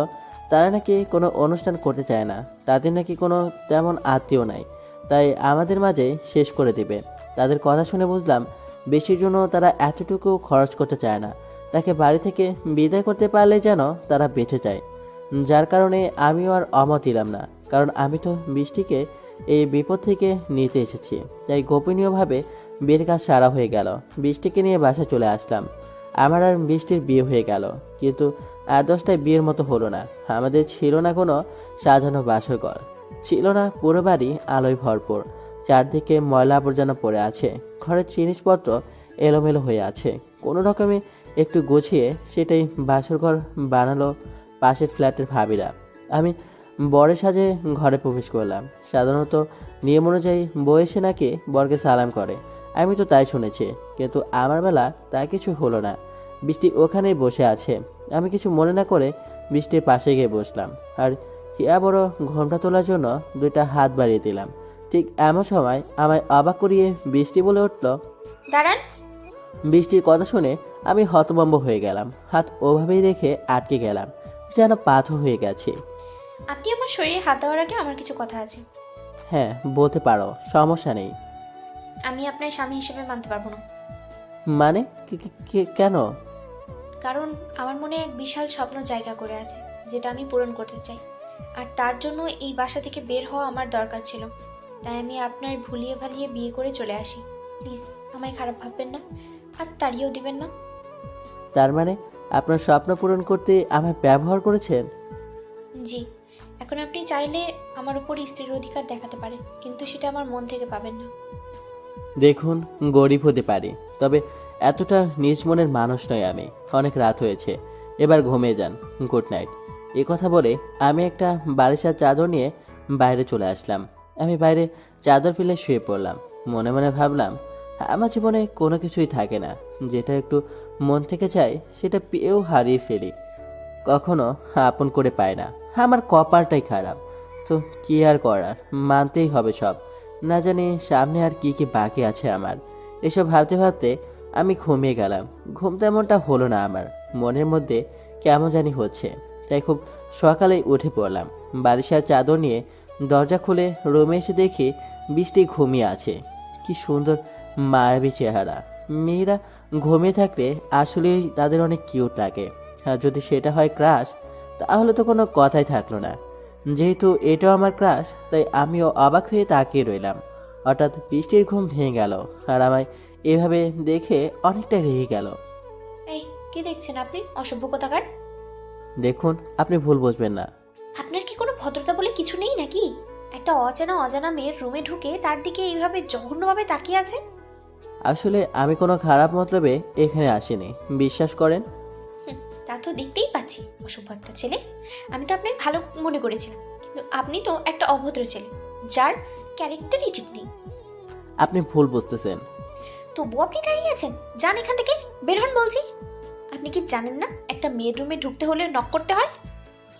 তারা নাকি কোনো অনুষ্ঠান করতে চায় না, তাদের নাকি কোনো তেমন আত্মীয় নাই, তাই আমাদের মাঝে শেষ করে দিবে। তাদের কথা শুনে বুঝলাম বেশির জন্য তারা এতটুকু খরচ করতে চায় না, তাকে বাড়ি থেকে বিদায় করতে পারলে যেন তারা বেঁচে যায়। যার কারণে আমিও আর অমত দিলাম না, কারণ আমি তো বৃষ্টিকে এই বিপদ থেকে নিতে এসেছি। তাই গোপনীয়ভাবে বিয়ের কাজ সারা হয়ে গেল। বৃষ্টিকে নিয়ে বাসায় চলে আসলাম। আমার আর বৃষ্টির বিয়ে হয়ে গেল, কিন্তু 8-10টায় বিয়ের মতো হলো না। আমাদের ছিল না কোনো সাজানো বাসর ঘর, ছিল না পুরো বাড়ি আলোয় ভরপুর। চারদিকে ময়লা আবর্জনা পড়ে আছে, ঘরের জিনিসপত্র এলোমেলো হয়ে আছে। কোনো রকমে একটু গুছিয়ে সেটাই বাসর ঘর বানালো পাশের ফ্ল্যাটের ভাবিরা। আমি বরের সাজে ঘরে প্রবেশ করলাম। সাধারণত নিয়ম অনুযায়ী বউ এসে নাকি বরকে সালাম করে, আমি তো তাই শুনেছি, কিন্তু আমার বেলা তা কিছু হলো না। বৃষ্টি ওখানেই বসে আছে। আমি কিছু মনে না করে বৃষ্টির পাশে গিয়ে বসলাম আর হিয়া বড় ঘোমটা তোলার জন্য 2টা হাত বাড়িয়ে দিলাম। ঠিক এমন সময় আমায় অবাক করিয়ে বৃষ্টি বলে উঠল। দাঁড়ান। বৃষ্টির কথা শুনে আমি হতভম্ব হয়ে গেলাম। হাত ওভাবেই রেখে আটকে গেলাম, যেন পাথর হয়ে গেছে। আপনি আমার শরীরে হাত দেওয়ার আগে আমার কিছু কথা আছে। হ্যাঁ বলতে পারো, সমস্যা নেই। আমি আপনার স্বামী হিসেবে মানতে পারবো না। মানে কেন? কারণ আমার মনে এক বিশাল স্বপ্ন জায়গা করে আছে, যেটা আমি পূরণ করতে চাই। আর তার জন্য এই বাসা থেকে বের হওয়া আমার দরকার ছিল। তাই আমি আপনার ভুলিয়ে ভালিয়ে বিয়ে করে চলে আসি। প্লিজ আমায় খারাপ ভাববেন না, আর তাড়িয়েও দিবেন না। তার মানে আপনার স্বপ্ন পূরণ করতে আমায় ব্যবহার করেছেন? জি, এখন আপনি চাইলে আমার উপর স্ত্রীর অধিকার দেখাতে পারেন, কিন্তু সেটা আমার মন থেকে পাবেন না। দেখুন, গরিব হতে পারি, তবে এতটা নিজ মনের মানুষ নয় আমি। অনেক রাত হয়েছে, এবার ঘুমিয়ে যান। Good night. এ কথা বলে আমি একটা বালিশের চাদর নিয়ে বাইরে চলে আসলাম। আমি বাইরে চাদর ফেলে শুয়ে পড়লাম। মনে মনে ভাবলাম, আমার জীবনে কোনো কিছুই থাকে না, যেটা একটু মন থেকে চাই সেটা পেয়েও হারিয়ে ফেলি, কখনো আপন করে পায় না। আমার কপালটাই খারাপ, তো কি আর করার, মানতেই হবে সব। না জানি সামনে আর কি কি বাকি আছে আমার। এসব ভাবতে ভাবতে আমি ঘুমিয়ে গেলাম। ঘুম তেমনটা হলো না আমার, মনের মধ্যে কেমন জানি হচ্ছে। তাই খুব সকালেই উঠে পড়লাম। বালিশের চাদর নিয়ে দরজা খুলে রুমে এসে দেখি বৃষ্টি ঘুমিয়ে আছে। কি সুন্দর মায়াবী চেহারা। মেয়েরা ঘুমিয়ে থাকলে আসলেই তাদের অনেক কিউট লাগে। আর যদি সেটা হয় ক্রাশ, তাহলে তো কোনো কথাই থাকলো না। যেহেতু এটাও আমার ক্রাশ, তাই আমিও অবাক হয়ে তাকিয়ে রইলাম। হঠাৎ বৃষ্টির ঘুম ভেঙে গেল আর আমায় এভাবে দেখে অনেকটা রেগে গেল। এই কি দেখছেন আপনি, অসভ্য কোথাকার? দেখুন, আপনি ভুল বুঝবেন না। আপনার কি কোনো ভদ্রতা বলে কিছু নেই নাকি? একটা অজানা মেয়ের রুমে ঢুকে তার দিকে এইভাবে জঘন্যভাবে তাকিয়ে আছেন। আসলে আমি কোনো খারাপ মতলবে এখানে আসিনি, বিশ্বাস করেন। তা তো দেখতেই পাচ্ছি, অসভ্য একটা ছেলে। আমি তো আপনাকে ভালো মনে করেছিলাম, কিন্তু আপনি তো একটা অভদ্র ছেলে, যার ক্যারেক্টারই ঠিক নেই। আপনি ভুল বুঝতেছেন। তবুও আপনি দাঁড়িয়ে আছেন, যান এখান থেকে, বের হন বলছি। আপনি কি জানেন না একটা মেয়ের রুমে ঢুকতে হলে নক করতে হয়?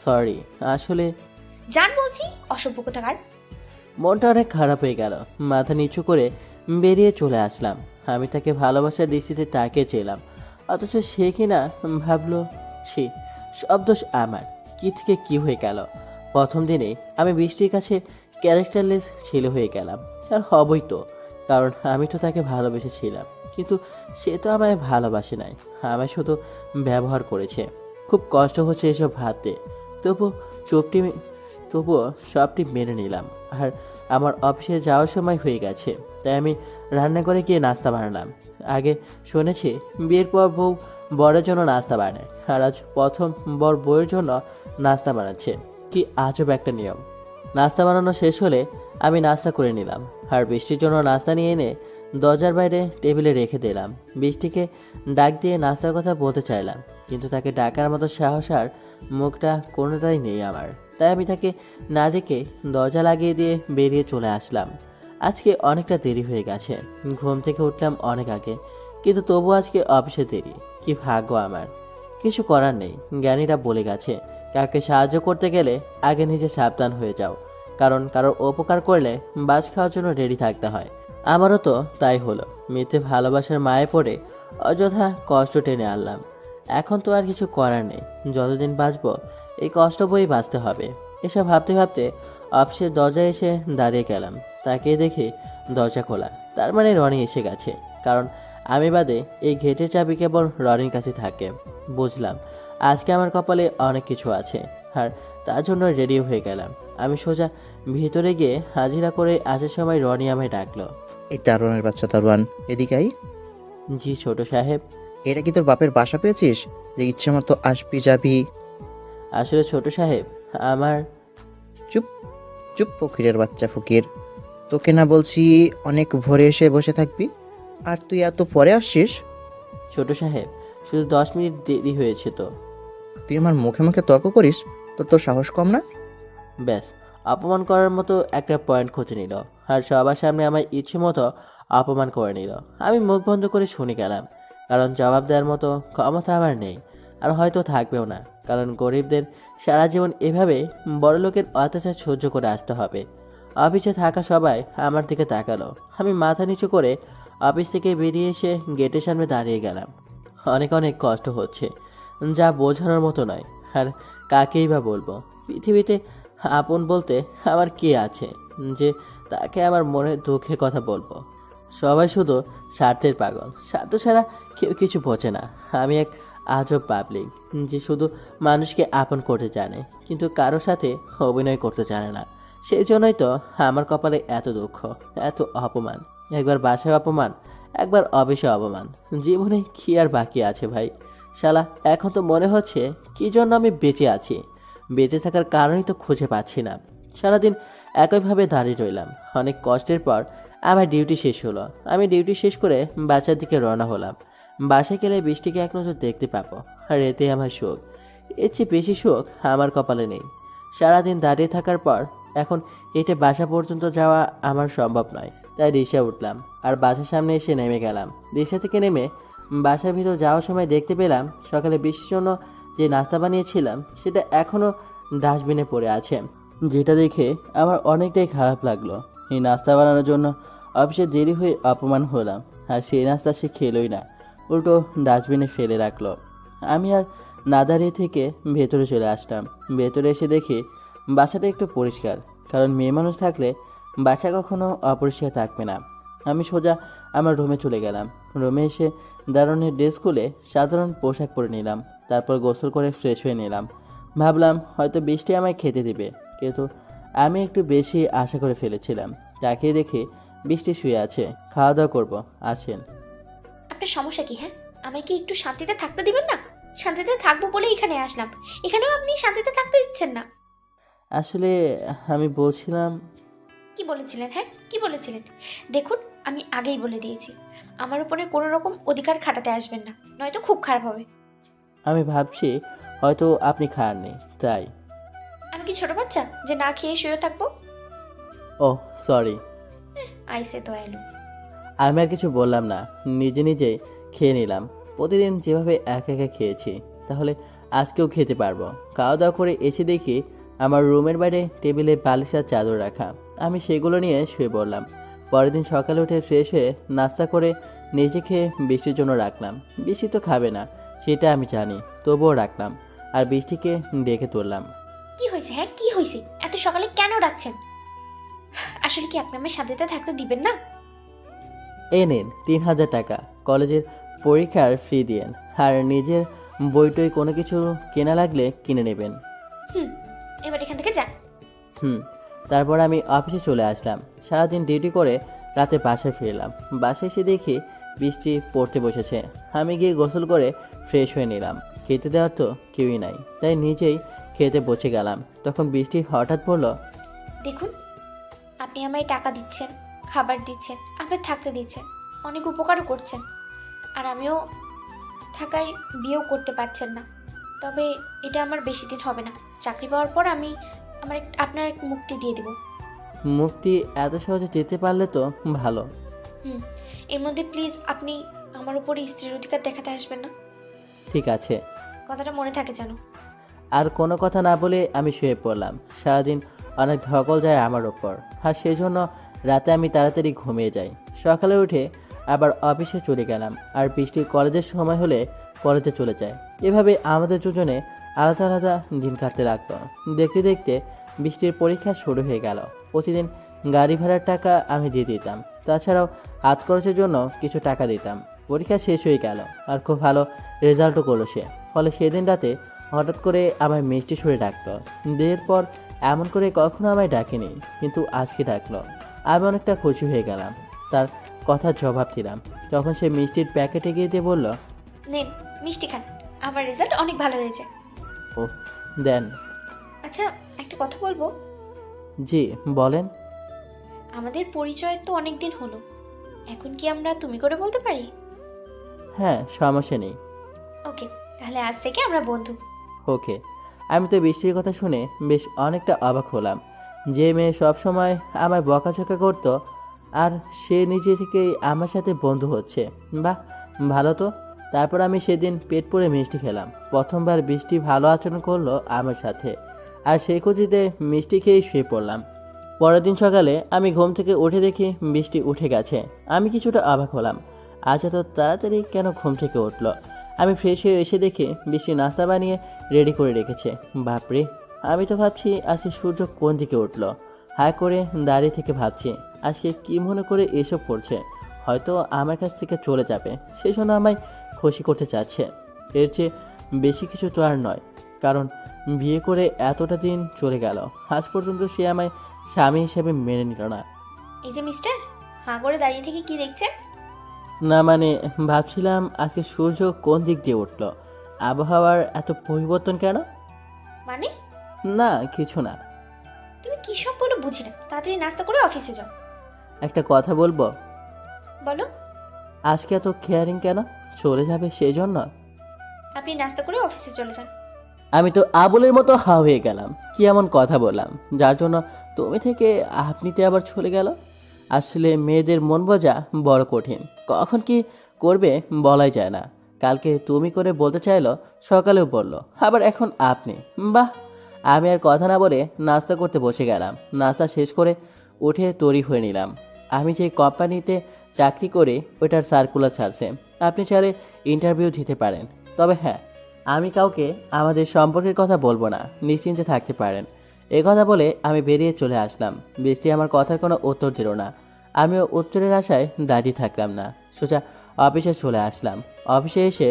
সরি, আসলে যান বলছি, অসভ্য কোথাকার। মনটা অনেক খারাপ হয়ে গেল। মাথা নিচু করে বেরিয়ে চলে আসলাম। আমি তাকে ভালোবাসার দৃষ্টিতে তাকিয়েছিলাম, অথচ সে কিনা ভাবলো। ছি, সব দোষ আমার। কি থেকে কি হয়ে গেল। প্রথম দিনেই আমি বৃষ্টির কাছে ক্যারেক্টারলেস ছেলে হয়ে গেলাম। আর হবই তো, কারণ আমি তো তাকে ভালোবেসেছিলাম, কিন্তু সে তো আমায় ভালোবাসে নাই, আমায় শুধু ব্যবহার করেছে। খুব কষ্ট হচ্ছে এসব ভাবতে, তবুও সবটি মেনে নিলাম। আর আমার অফিসে যাওয়ার সময় হয়ে গেছে, তাই আমি রান্নাঘরে গিয়ে নাস্তা বানালাম। আগে শুনেছি বিয়ের পর বউ বরের জন্য নাস্তা বানায়, আর আজ প্রথম বর বউয়ের জন্য নাস্তা বানাচ্ছে। কি আজব একটা নিয়ম। নাস্তা বানানো শেষ হলে আমি নাস্তা করে নিলাম, আর বৃষ্টির জন্য নাস্তা নিয়ে এনে দরজার বাইরে টেবিলে রেখে দিলাম। বৃষ্টিকে ডাক দিয়ে নাস্তার কথা বলতে চাইলাম, কিন্তু তাকে ডাকার মতো সাহস আর মুখটা কোনোটাই নেই আমার। তাই আমি তাকে না দেখে দরজা লাগিয়ে দিয়ে বেরিয়ে চলে আসলাম। আজকে অনেকটা দেরি হয়ে গেছে, ঘুম থেকে উঠলাম অনেক আগে, কিন্তু তবু আজকে অফিসে দেরি। কি ভাগ্য আমার। কিছু করার নেই, জ্ঞানীরা বলে গেছে কাউকে সাহায্য করতে গেলে আগে নিজে সাবধান হয়ে যাও, কারণ কারোর উপকার করলে বাজ খাওয়ার জন্য রেডি থাকতে হয়। আমারও তো তাই হলো। মিথ্যে ভালোবাসার মায়ে পড়ে অযথা কষ্ট টেনে আনলাম। এখন তো আর কিছু করার নেই, যতদিন বাঁচবো এই কষ্ট বই বাঁচতে হবে। এসব ভাবতে ভাবতে অফিসের দরজায় এসে দাঁড়িয়ে গেলাম। তাকিয়ে দেখি দরজা খোলা, তার মানে রনি এসে গেছে। কারণ আমি বাদে এই গেটের চাবি কেবল রনির কাছে থাকে। বুঝলাম আজকে আমার কপালে অনেক কিছু আছে, আর তার জন্য রেডি হয়ে গেলাম। আমি সোজা ভিতরে গিয়ে হাজিরা করে আসার সময় রনি আমায় ডাকলো। এই দারোয়ানের বাচ্চা দারোয়ান, এদিকে আই। জি ছোট সাহেব। এটা কি তোর বাপের বাসা পেয়েছিস যে ইচ্ছে মতো আসবি যাবি? আসলে ছোট সাহেব, আমার চুপ চুপ, ফকিরের বাচ্চা ফকির। তোকে না বলছি অনেক ভোরে এসে বসে থাকবি, আর তুই এত পরে আসছিস? ছোট সাহেব শুধু 10 মিনিট দেরি হয়েছে তো। তুই আমার মুখে মুখে তর্ক করিস? তোর তো সাহস কম না? ব্যাস, অপমান করার মতো একটা পয়েন্ট খুঁজে নিল, আর সবার সামনে আমার ইচ্ছে মতো অপমান করে নিল। আমি মুখ বন্ধ করে শুনে গেলাম, কারণ জবাব দেওয়ার মতো ক্ষমতা আমার নেই, আর হয়তো থাকবেও না। কারণ গরিবদের সারা জীবন এভাবে বড়লোকের অত্যাচার সহ্য করে আসতে হবে। অফিসে থাকা সবাই আমার দিকে তাকালো। আমি মাথা নিচু করে অফিস থেকে বেরিয়ে এসে গেটের সামনে দাঁড়িয়ে গেলাম। অনেক অনেক কষ্ট হচ্ছে, যা বোঝানোর মতো নয়। আর কাকেই বা বলবো? পৃথিবীতে আপন বলতে আমার কে আছে যে তাকে আমার মনের দুঃখের কথা বলবো? সবাই শুধু স্বার্থের পাগল, স্বার্থ ছাড়া কেউ কিছু বোঝে না। আমি এক আজব পাবলিক যে শুধু মানুষকে আপন করতে জানে, কিন্তু কারোর সাথে অভিনয় করতে জানে না। সেই জন্যই তো আমার কপালে এত দুঃখ, এত অপমান। একবার বাসায় অপমান, একবার অফিসে অপমান। জীবনে কি আর বাকি আছে ভাই? শালা এখন তো মনে হচ্ছে কি জন্য আমি বেঁচে আছি। বেঁচে থাকার কারণই তো খুঁজে পাচ্ছি না। সারাদিন একইভাবে দাঁড়িয়ে রইলাম। অনেক কষ্টের পর আমার ডিউটি শেষ হলো। আমি ডিউটি শেষ করে বাসার দিকে রওনা হলাম। বাসায় গেলে বৃষ্টিকে এক নজর দেখতে পাবো, আর এতে আমার সুখ। এর চেয়ে বেশি সুখ আমার কপালে নেই। সারাদিন দাঁড়িয়ে থাকার পর এখন হেঁটে বাসা পর্যন্ত যাওয়া আমার সম্ভব নয়। তাই রিক্সা উঠলাম আর বাসার সামনে এসে নেমে গেলাম। রিক্সা থেকে নেমে বাসার ভিতর যাওয়ার সময় দেখতে পেলাম সকালে বৃষ্টির জন্য যে নাস্তা বানিয়েছিলাম সেটা এখনও ডাস্টবিনে পড়ে আছে, যেটা দেখে আমার অনেকটাই খারাপ লাগলো। এই নাস্তা বানানোর জন্য অফিসে দেরি হয়ে অপমান হলাম, আর সেই নাস্তা সে খেলোই না, উল্টো ডাস্টবিনে ফেলে রাখলো। আমি আর না দাঁড়িয়ে থেকে ভেতরে চলে আসলাম। ভেতরে এসে দেখি বাসাটা একটু পরিষ্কার, কারণ মেয়ে মানুষ থাকলে বাসা কখনো অপরিষ্কার থাকবে না। আমি সোজা আমার রুমে চলে গেলাম। রুমে এসে দারুণের ড্রেস খুলে সাধারণ পোশাক পরে নিলাম। তারপর গোসল করে ফ্রেশ হয়ে নিলাম। ভাবলাম হয়তো বৃষ্টি আমায় খেতে দিবে, কিন্তু আমি একটু বেশি আশা করে ফেলেছিলাম। তাকিয়ে দেখি বৃষ্টি শুয়ে আছে। খাওয়া দাওয়া করবো, আসেন। আপনার সমস্যা কি? হ্যাঁ, আমায় কি একটু শান্তিতে থাকতে দিবেন না? শান্তিতে থাকবো বলে এখানে আসলাম, এখানেও আপনি শান্তিতে থাকতে দিচ্ছেন না। আসলে আমি বলছিলাম। কি বলেছিলেন? হ্যাঁ, কি বলেছিলেন? দেখুন, আমি আগেই বলে দিয়েছি, আমার উপরে কোনো রকম অধিকার খাটাতে আসবেন না, নয়তো খুব খারাপ হবে। আমি ভাবছি হয়তো আপনি খাননি, তাই। আমি কি ছোট বাচ্চা যে না খেয়ে শুয়ে থাকবো? ও সরি। আইসে দয়ালু। আমি আর কিছু বললাম না, নিজে নিজে খেয়ে নিলাম। প্রতিদিন যেভাবে একা একা খেয়েছি, তাহলে আজকেও খেতে পারবো। খাওয়া দাওয়া করে এসে দেখি আমার রুমের বাইরে টেবিলে বালিশ আর চাদর রাখা। আমি সেগুলো নিয়ে শুয়ে পড়লাম। পরের দিন সকালে উঠে ফ্রেশ হয়ে নাস্তা করে নিজে খেয়ে বৃষ্টির জন্য রাখলাম। বৃষ্টি তো খাবে না সেটা আমি জানি, তবুও রাখলাম আর বৃষ্টিকে ডেকে তুললাম। কি হয়েছে? হ্যাঁ, কি হয়েছে? এত সকালে কেন ডাকছেন? আসলে কি আপনি আমার শান্তিতে থাকতে দিবেন না? এই নিন 3000 টাকা, কলেজের পরীক্ষার ফ্রি দিয়েন, আর নিজের বইটই কোনো কিছু কেনা লাগলে কিনে নেবেন। এবার এখান থেকে যান। তারপর আমি অফিসে চলে আসলাম। সারাদিন ডিউটি করে রাতে বাসায় ফিরলাম। বাসায় এসে দেখি বৃষ্টি পড়তে বসেছে। আমি গিয়ে গোসল করে ফ্রেশ হয়ে নিলাম। খেতে দেওয়ার তো কেউই নাই, তাই নিজেই খেতে বসে গেলাম। তখন বৃষ্টি হঠাৎ পড়ল। দেখুন, আপনি আমায় টাকা দিচ্ছেন, খাবার দিচ্ছেন, আপনার থাকতে দিচ্ছেন, অনেক উপকারও করছেন, আর আমিও থাকায় বিয়েও করতে পারছেন না। তবে এটা আমার বেশি দিন হবে না। চাকরি পাওয়ার পর আমি আপনার এক মুক্তি দিয়ে দেব। মুক্তি এত সহজে যেতে পারলে তো ভালো। এর মধ্যে প্লিজ আপনি আমার উপরে স্ত্রীর অধিকার দেখাতে আসবেন না। ঠিক আছে, কথাটা মনে থাকে যেন। আর কোনো কথা না বলে আমি শুয়ে পড়লাম। সারাদিন অনেক ধকল যায় আমার ওপর, আর সেই জন্য রাতে আমি তাড়াতাড়ি ঘুমিয়ে যাই। সকালে উঠে আবার অফিসে চলে গেলাম, আর বৃষ্টি কলেজের সময় হলে কলেজে চলে যায়। এভাবে আমাদের দুজনে আলাদা আলাদা দিন কাটতে লাগলো। দেখতে দেখতে বৃষ্টির পরীক্ষা শুরু হয়ে গেল। প্রতিদিন গাড়ি ভাড়ার টাকা আমি দিয়ে দিতাম, তাছাড়াও হাত খরচের জন্য কিছু টাকা দিতাম। পরীক্ষা শেষ হয়ে গেল আর খুব ভালো রেজাল্টও করলো সে। ফলে সেদিন রাতে হঠাৎ করে আমায় মিষ্টি সুরে ডাকলো। বিয়ের পর এমন করে কখনো আমায় ডাকেনি, কিন্তু আজকে ডাকলো। আমি অনেকটা খুশি হয়ে গেলাম, তার কথার জবাব দিলাম। তখন সে মিষ্টির প্যাকেট এগিয়ে দিয়ে বলল, নেন মিষ্টি খান, আমার রেজাল্ট অনেক ভালো হয়েছে। ও দেন। আচ্ছা, একটা কথা বলবো? জি বলেন। আমাদের পরিচয় তো অনেক দিন হলো, এখন কি আমরা তুমি করে বলতে পারি? হ্যাঁ, সমস্যা নেই। ওকে, তাহলে আজ থেকে আমরা বন্ধু। ওকে। আমি তো বৃষ্টির কথা শুনে বেশ অনেকটা অবাক হলাম। যে মেয়ে সবসময় আমায় বকাঝকা করতো, আর সে নিজে থেকেই আমার সাথে বন্ধু হচ্ছে। বাহ, ভালো তো। তারপর আমি সেদিন পেট পুড়ে মিষ্টি খেলাম। প্রথমবার বৃষ্টি ভালো আচরণ করলো আমার সাথে, আর সেই খুশিতে মিষ্টি খেয়েই শুয়ে পড়লাম। পরের দিন সকালে আমি ঘুম থেকে উঠে দেখি বৃষ্টি উঠে গেছে। আমি কিছুটা অবাক হলাম, আজ এত তাড়াতাড়ি কেন ঘুম থেকে উঠলো। আমি ফ্রেশ হয়ে এসে দেখি বৃষ্টি নাস্তা বানিয়ে রেডি করে রেখেছে। বাপরে, আমি তো ভাবছি আজকে সূর্য কোন দিকে উঠলো। হায় করে দাঁড়িয়ে থেকে ভাবছি আজকে কি মনে করে এসব করছে। হয়তো আমার কাছ থেকে চলে যাবে, সেই জন্য আমায় খুশি করতে চাচ্ছে। এর চেয়ে বেশি কিছু তো আর নয়, কারণ বিয়ে করে এতটা দিন চলে গেল, আজ পর্যন্ত সে আমায় স্বামী হিসেবে মেনে নিল না। এই যে মিস্টার, হাঁ করে দাঁড়িয়ে থেকে কি দেখছেন? না মানে, ভাবছিলাম আজকে সূর্য কোন দিক দিয়ে উঠলো, আবহাওয়ার এত পরিবর্তন কেন। মানে না কিছু না। তুমি কি সব বলো বুঝি না, তাড়াতাড়ি নাস্তা করে অফিসে যাও। একটা কথা বলবো? বলো। আজকে এত কেয়ারিং কেন? চলে যাবে সেই জন্য? আপনি নাস্তা করে অফিসে চলে যান। আমি তো আবুলের মতো হা হয়ে গেলাম। কি এমন কথা বললাম যার জন্য তুমি থেকে আপনিতে আবার চলে গেল? আসলে মেয়েদের মন বোঝা বড় কঠিন, কখন কি করবে বলাই যায় না। কালকে তুমি করে বলতে চাইলো, সকালেও বললো, আবার এখন আপনি। বাহ। আমি আর কথা না বলে নাস্তা করতে বসে গেলাম। নাস্তা শেষ করে উঠে তৈরি হয়ে নিলাম। আমি যে কোম্পানিতে চাকরি করি ওইটার সার্কুলার ছাড়ছে, আপনি চাইলে ইন্টারভিউ দিতে পারেন। তবে হ্যাঁ, আমি কাউকে আমাদের সম্পর্কের কথা বলবো না, নিশ্চিন্তে থাকতে পারেন। এ কথা বলে আমি বেরিয়ে চলে আসলাম। বৃষ্টি আমার কথার কোনো উত্তর দিল না। আমিও উত্তরের আশায় দাঁড়িয়ে থাকলাম না, সোজা অফিসে চলে আসলাম। অফিসে এসে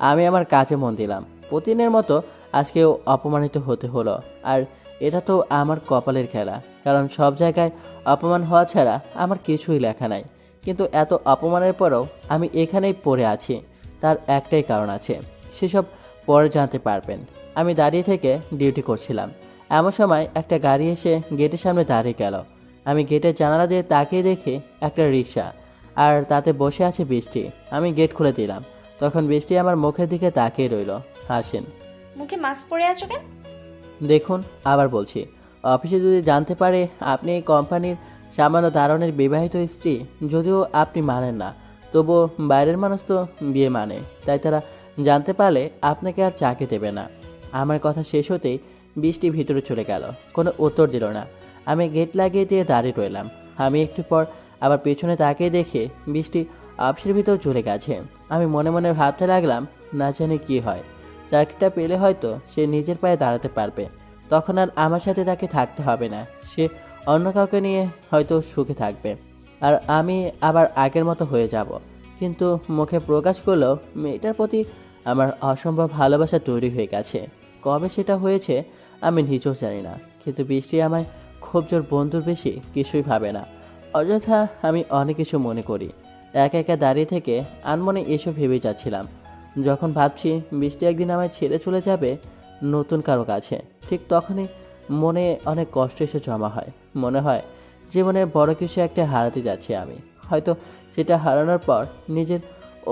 আমি আমার কাজে মন দিলাম। প্রতিদিনের মতো আজকেও অপমানিত হতে হলো, আর এটা তো আমার কপালের খেলা, কারণ সব জায়গায় অপমান হওয়া ছাড়া আমার কিছুই লেখা নাই। কিন্তু এত অপমানের পরেও আমি এখানেই পড়ে আছি, তার একটাই কারণ আছে, সেসব পরে জানতে পারবেন। আমি দাঁড়িয়ে থেকে ডিউটি করছিলাম, এমন সময় একটা গাড়ি এসে গেটের সামনে দাঁড়িয়ে গেল। আমি গেটের জানালা দিয়ে তাকিয়ে দেখি একটা রিক্সা, আর তাতে বসে আছে বৃষ্টি। আমি গেট খুলে দিলাম, তখন বৃষ্টি আমার মুখের দিকে তাকিয়ে রইল। হাসেন। মুখে মাস্ক পরে আছো কেন? দেখুন, আবার বলছি, অফিসে যদি জানতে পারে আপনি এই কোম্পানির সামান্য দারোয়ানের বিবাহিত স্ত্রী, যদিও আপনি মানেন না, তবুও বাইরের মানুষ তো বিয়ে মানে, তাই তারা জানতে পারলে আপনাকে আর চাকরি দেবে না। আমার কথা শেষ হতেই বৃষ্টি ভিতরে চলে গেল, কোনো উত্তর দিল না। আমি গেট লাগিয়ে দিয়ে দাঁড়িয়ে রইলাম। আমি একটু পর আবার পেছনে তাকিয়ে দেখে বৃষ্টি অফিসের ভিতর চলে গেছে। আমি মনে মনে ভাবতে লাগলাম, না জানি কি হয়, চাকরিটা পেলে হয়তো সে নিজের পায়ে দাঁড়াতে পারবে, তখন আর আমার সাথে তাকে থাকতে হবে না, সে অন্য কাউকে নিয়ে হয়তো সুখে থাকবে, আর আমি আবার আগের মতো হয়ে যাব। কিন্তু মুখে প্রকাশ করলেও মেয়েটার প্রতি আমার অসম্ভব ভালোবাসা তৈরি হয়ে গেছে। কবে সেটা হয়েছে আমি নিজেও জানি না, কিন্তু বৃষ্টি আমায় খুব জোর বন্ধুর বেশি কিছুই ভাবে না। অযথা আমি অনেক কিছু মনে করি। একা একা দাঁড়িয়ে থেকে আনমনে এসব ভেবে যাচ্ছিলাম, যখন ভাবছি বৃষ্টি একদিন আমায় ছেড়ে চলে যাবে নতুন কারো কাছে, ঠিক তখনই মনে অনেক কষ্ট এসে জমা হয়। মনে হয় জীবনের বড় কিছু একটা হারাতে যাচ্ছি আমি, হয়তো সেটা হারানোর পর নিজের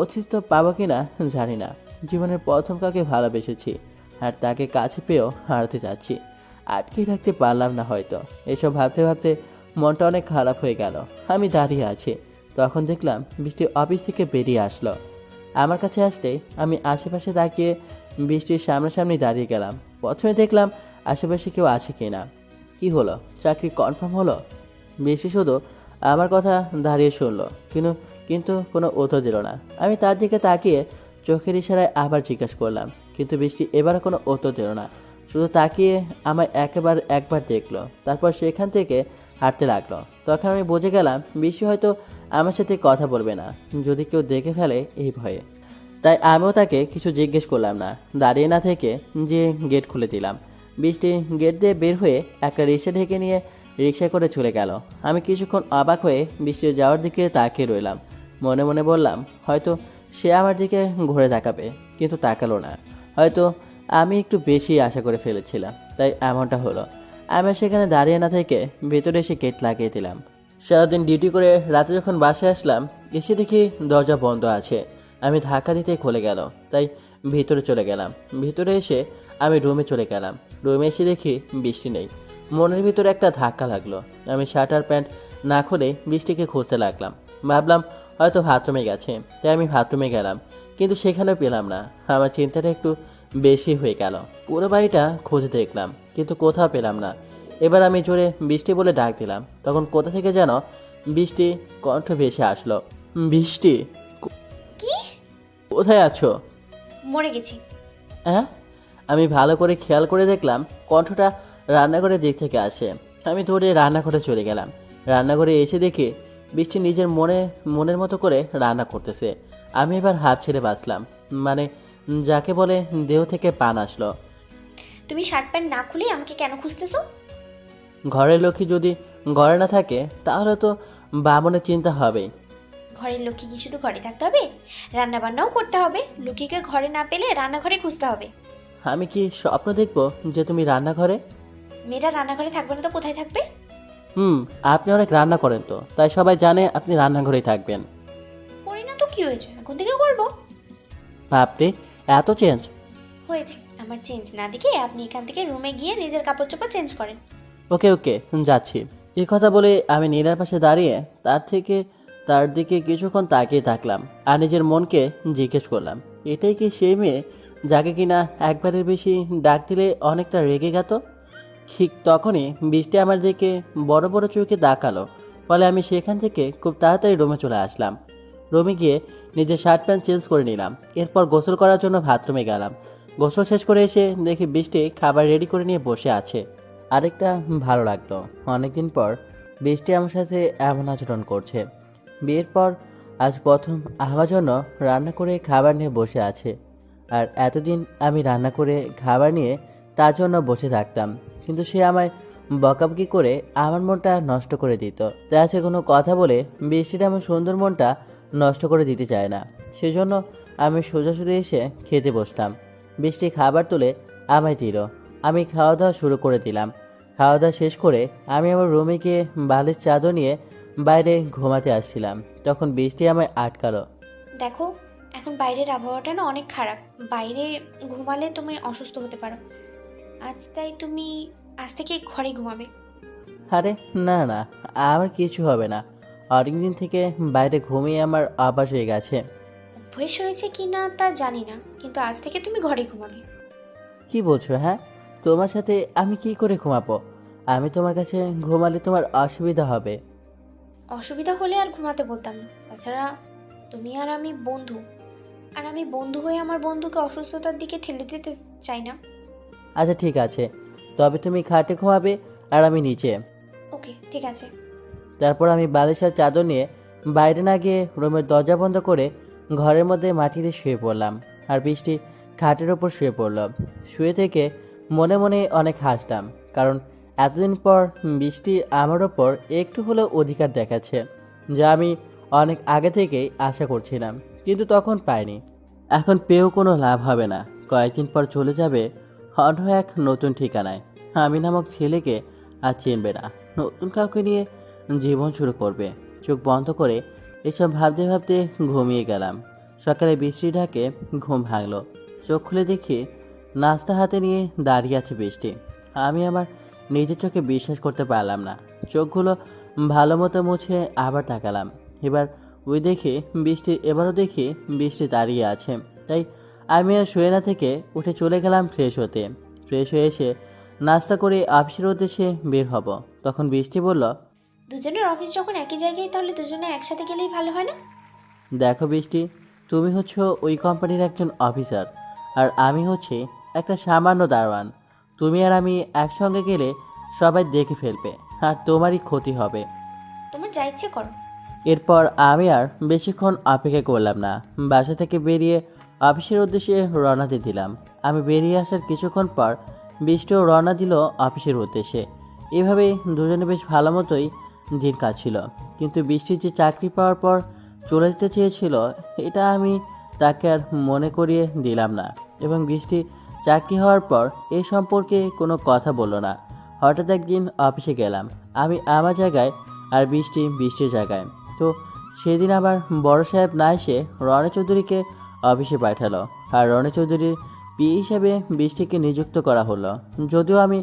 অস্তিত্ব পাবো কিনা জানি না। জীবনের প্রথম কাউকে ভালোবেসেছি, আর তাকে কাছে পেয়েও হারাতে যাচ্ছি, আটকে রাখতে পারলাম না হয়তো। এসব ভাবতে ভাবতে মনটা অনেক খারাপ হয়ে গেল। আমি দাঁড়িয়ে আছি, তখন দেখলাম বৃষ্টি অফিস থেকে বেরিয়ে আসলো। আমার কাছে আসতে আমি আশেপাশে তাকিয়ে বৃষ্টির সামনাসামনি দাঁড়িয়ে গেলাম। প্রথমে দেখলাম আশেপাশে কেউ আছে কিনা। কি হলো, চাকরি কনফার্ম হলো? বৃষ্টি শুধু আমার কথা দাঁড়িয়ে শুনলো, কিন্তু কিন্তু কোনো উত্তর দিল না। আমি তার দিকে তাকিয়ে চোখের ইশারায় আবার জিজ্ঞেস করলাম, কিন্তু বৃষ্টি এবার কোনো উত্তর দিল না। শুধু তাকিয়ে আমায় একবার দেখলো, তারপর সেখান থেকে হাঁটতে লাগলো। তখন আমি বুঝে গেলাম বৃষ্টি হয়তো আমার সাথে কথা বলবে না, যদি কেউ দেখে ফেলে এই ভয়ে। তাই আমিও তাকে কিছু জিজ্ঞেস করলাম না, দাঁড়িয়ে না থেকে যে গেট খুলে দিলাম। বৃষ্টি গেট দিয়ে বের হয়ে একটা রিক্সা ঢেকে নিয়ে রিক্সায় করে চলে গেল। আমি কিছুক্ষণ অবাক হয়ে বৃষ্টির যাওয়ার দিকে তাকিয়ে রইলাম। মনে মনে বললাম, হয়তো সে আমার দিকে ঘুরে তাকাবে, কিন্তু তাকালো না। হয়তো আমি একটু বেশি আশা করে ফেলেছিলাম, তাই এমনটা হলো। আমি সেখানে দাঁড়িয়ে না থেকে ভেতরে এসে গেট লাগিয়ে দিলাম। সারাদিন ডিউটি করে রাতে যখন বাসায় আসলাম, এসে দেখি দরজা বন্ধ আছে। আমি ধাক্কা দিতে খুলে গেল, তাই ভিতরে চলে গেলাম। ভিতরে এসে আমি রুমে চলে গেলাম। রুমে এসে দেখি বৃষ্টি নেই। মনের ভিতরে একটা ধাক্কা লাগলো। আমি শার্ট আর প্যান্ট না খুলে বৃষ্টিকে খুঁজতে লাগলাম। ভাবলাম হয়তো বাথরুমে গেছে, তাই আমি বাথরুমে গেলাম, কিন্তু সেখানেও পেলাম না। আমার চিন্তাটা একটু বেশি হয়ে গেল। পুরো বাড়িটা খুঁজে দেখলাম, কিন্তু কোথাও পেলাম না। এবার আমি জোরে বৃষ্টি বলে ডাক দিলাম। তখন কোথা থেকে যেন বৃষ্টি কণ্ঠ ভেসে আসলো। বৃষ্টি, কি? কোথায় আছো? মরে গেছি। হ্যাঁ? আমি ভালো করে খেয়াল করে দেখলাম কণ্ঠটা রান্নাঘরের দিক থেকে আসে। আমি দৌড়ে রান্নাঘরে চলে গেলাম। রান্নাঘরে এসে দেখি বৃষ্টি নিজের মনের মতো করে রান্না করতেছে। আমি এবার হাফ ছেড়ে বাঁচলাম, মানে যাকে বলে দেহ থেকে পান আসলো। তুমি শার্ট প্যান্ট না খুলে আমাকে কেন খুঁজতেছো? ঘরের লক্ষ্মী যদি ঘরে না থাকে তাহলে তো বামনের চিন্তা হবেই। ঘরের লক্ষ্মী কি শুধু ঘরে থাকতে হবে? রান্না বান্নাও করতে হবে। লক্ষ্মীকে ঘরে না পেলে রান্নাঘরে খুঁজতে হবে। আমি কি স্বপ্ন দেখবো যে তুমি রান্নাঘরে? মেয়েরা রান্নাঘরে থাকবে না তো কোথায় থাকবে? আপনি অনেক রান্না করেন, তো তাই সবাই জানে আপনি রান্নাঘরেই থাকবেন। করি না তো কি হয়েছে, এখন থেকে করবো। বাপরে, এত চেঞ্জ! হয়েছে আমার চেঞ্জ না দেখে আপনি এখান থেকে রুমে গিয়ে নিজের কাপড় চোপড় চেঞ্জ করেন। ওকে ওকে, যাচ্ছি। এই কথা বলে আমি নীলার পাশে দাঁড়িয়ে তার দিকে কিছুক্ষণ তাকিয়ে থাকলাম আর নিজের মনকে জিজ্ঞেস করলাম, এটাই কি সেই মেয়ে যাকে কিনা একবারের বেশি ডাক দিলে অনেকটা রেগে গেত? ঠিক তখনই বৃষ্টি আমার দিকে বড় বড় চোখে তাকালো। ফলে আমি সেখান থেকে খুব তাড়াতাড়ি রুমে চলে আসলাম। রুমে গিয়ে নিজের শার্ট প্যান্ট চেঞ্জ করে নিলাম। এরপর গোসল করার জন্য বাথরুমে গেলাম। গোসল শেষ করে এসে দেখি বৃষ্টি খাবার রেডি করে নিয়ে বসে আছে। আরেকটা ভালো লাগলো, অনেকদিন পর বৃষ্টি আমার সাথে এমন আচরণ করছে। বিয়ের পর আজ প্রথম আমার জন্য রান্না করে খাবার নিয়ে বসে আছে। আর এতদিন আমি রান্না করে খাবার নিয়ে তার জন্য বসে থাকতাম, কিন্তু সে আমায় বকাবকি করে আমার মনটা নষ্ট করে দিত। তাই আছে কোনো কথা বলে বৃষ্টির আমার সুন্দর মনটা নষ্ট করে দিতে চায় না। সেজন্য আমি সোজাসুজি এসে খেতে বসলাম। বৃষ্টি খাবার তুলে আমায় দিল। আমি খাওয়া দাওয়া শুরু করে দিলাম। খাওয়া দাওয়া শেষ করে আমি আমার রুমে গিয়ে বালিশ চাদর নিয়ে বাইরে ঘুমাতে আসছিলাম, তখন বৃষ্টি আমায় আটকালো। দেখো, এখন বাইরের আবহাওয়াটা না অনেক খারাপ। বাইরে ঘুমালে তুমি অসুস্থ হতে পারো। তাই তুমি আজ থেকে ঘরে ঘুমাবে। আরে না না, আমার কিছু হবে না। অনেকদিন থেকে বাইরে ঘুমিয়ে আমার অভ্যাস হয়ে গেছে। অভ্যেস হয়েছে কি না তা জানি না, কিন্তু আজ থেকে তুমি ঘরে ঘুমাবে। কি বলছো? হ্যাঁ, তোমার সাথে আমি কি করে ঘুমাবো? আমি তোমার কাছে ঘুমালে তোমার অসুবিধা হবে। অসুবিধা হলে আর ঘুমাতে বলতাম না। তাছাড়া তুমি আর আমি বন্ধু, আর আমি বন্ধু হয়ে আমার বন্ধুকে অসুস্থতার দিকে ঠেলে দিতে চাই না। আচ্ছা ঠিক আছে, তবে তুমি খাটে ঘুমাবে আর আমি নিচে। ওকে, ঠিক আছে। তারপর আমি বালিশ আর চাদর নিয়ে বাইরে না গিয়ে রুমের দরজা বন্ধ করে ঘরের মধ্যে মাটিতে শুয়ে পড়লাম। আর বৃষ্টি খাটের ওপর শুয়ে পড়ল। শুয়ে থেকে মনে মনে অনেক হাসলাম, কারণ এতদিন পর বৃষ্টি আমার ওপর একটু হলেও অধিকার দেখাচ্ছে, যা আমি অনেক আগে থেকেই আশা করছিলাম, কিন্তু তখন পাইনি। এখন পেয়েও কোনো লাভ হবে না। কয়েকদিন পর চলে যাবে অন্য এক নতুন ঠিকানায়। আমি নামক ছেলেকে আর চিনবে না, নতুন কাউকে নিয়ে জীবন শুরু করবে। চোখ বন্ধ করে এসব ভাবতে ভাবতে ঘুমিয়ে গেলাম। সকালে বৃষ্টি ঢাকে ঘুম ভাঙলো। চোখ খুলে দেখি নাস্তা হাতে নিয়ে দাঁড়িয়ে আছে বৃষ্টি। আমি আমার নিজের চোখে বিশ্বাস করতে পারলাম না। চোখগুলো ভালো মতো মুছে আবার তাকালাম। এবারও দেখি বৃষ্টি দাঁড়িয়ে আছে। তাই আমি আর শুয়ে না থেকে উঠে চলে গেলাম ফ্রেশ হতে। ফ্রেশ হয়ে এসে নাস্তা করে অফিসের উদ্দেশ্যে বের হব। তখন বৃষ্টি বলল, দুজনের অফিস যখন একই জায়গায়, তাহলে দুজনে একসাথে গেলেই ভালো হয় না? দেখো বৃষ্টি, তুমি হচ্ছে ওই কোম্পানির একজন অফিসার, আর আমি হচ্ছে একটা সামান্য দারোয়ান। তুমি আর আমি একসঙ্গে গেলে সবাই দেখে ফেলবে, আর তোমারই ক্ষতি হবে। তোমার যা ইচ্ছে করো। এরপর আমি আর বেশিক্ষণ অপেক্ষা করলাম না, বাসা থেকে বেরিয়ে অফিসের উদ্দেশ্যে রওনা দিয়ে দিলাম। আমি বেরিয়ে আসার কিছুক্ষণ পর বৃষ্টিও রওনা দিল অফিসের উদ্দেশ্যে। এভাবেই দুজনে বেশ ভালো মতোই দিন কাটছিল। কিন্তু বৃষ্টির যে চাকরি পাওয়ার পর চলে যেতে চেয়েছিল, এটা আমি তাকে আর মনে করিয়ে দিলাম না, এবং বৃষ্টি চাকরি হওয়ার পর এই সম্পর্কে কোনো কথা বললো না। হঠাৎ একদিন অফিসে গেলাম আমি আমার জায়গায়, আর বৃষ্টি বৃষ্টির জায়গায়। তো সেদিন আবার বড় সাহেব না এসে রনি চৌধুরীকে অফিসে পাঠালো, আর রনি চৌধুরীর পি হিসেবে বৃষ্টিকে নিযুক্ত করা হলো। যদিও আমি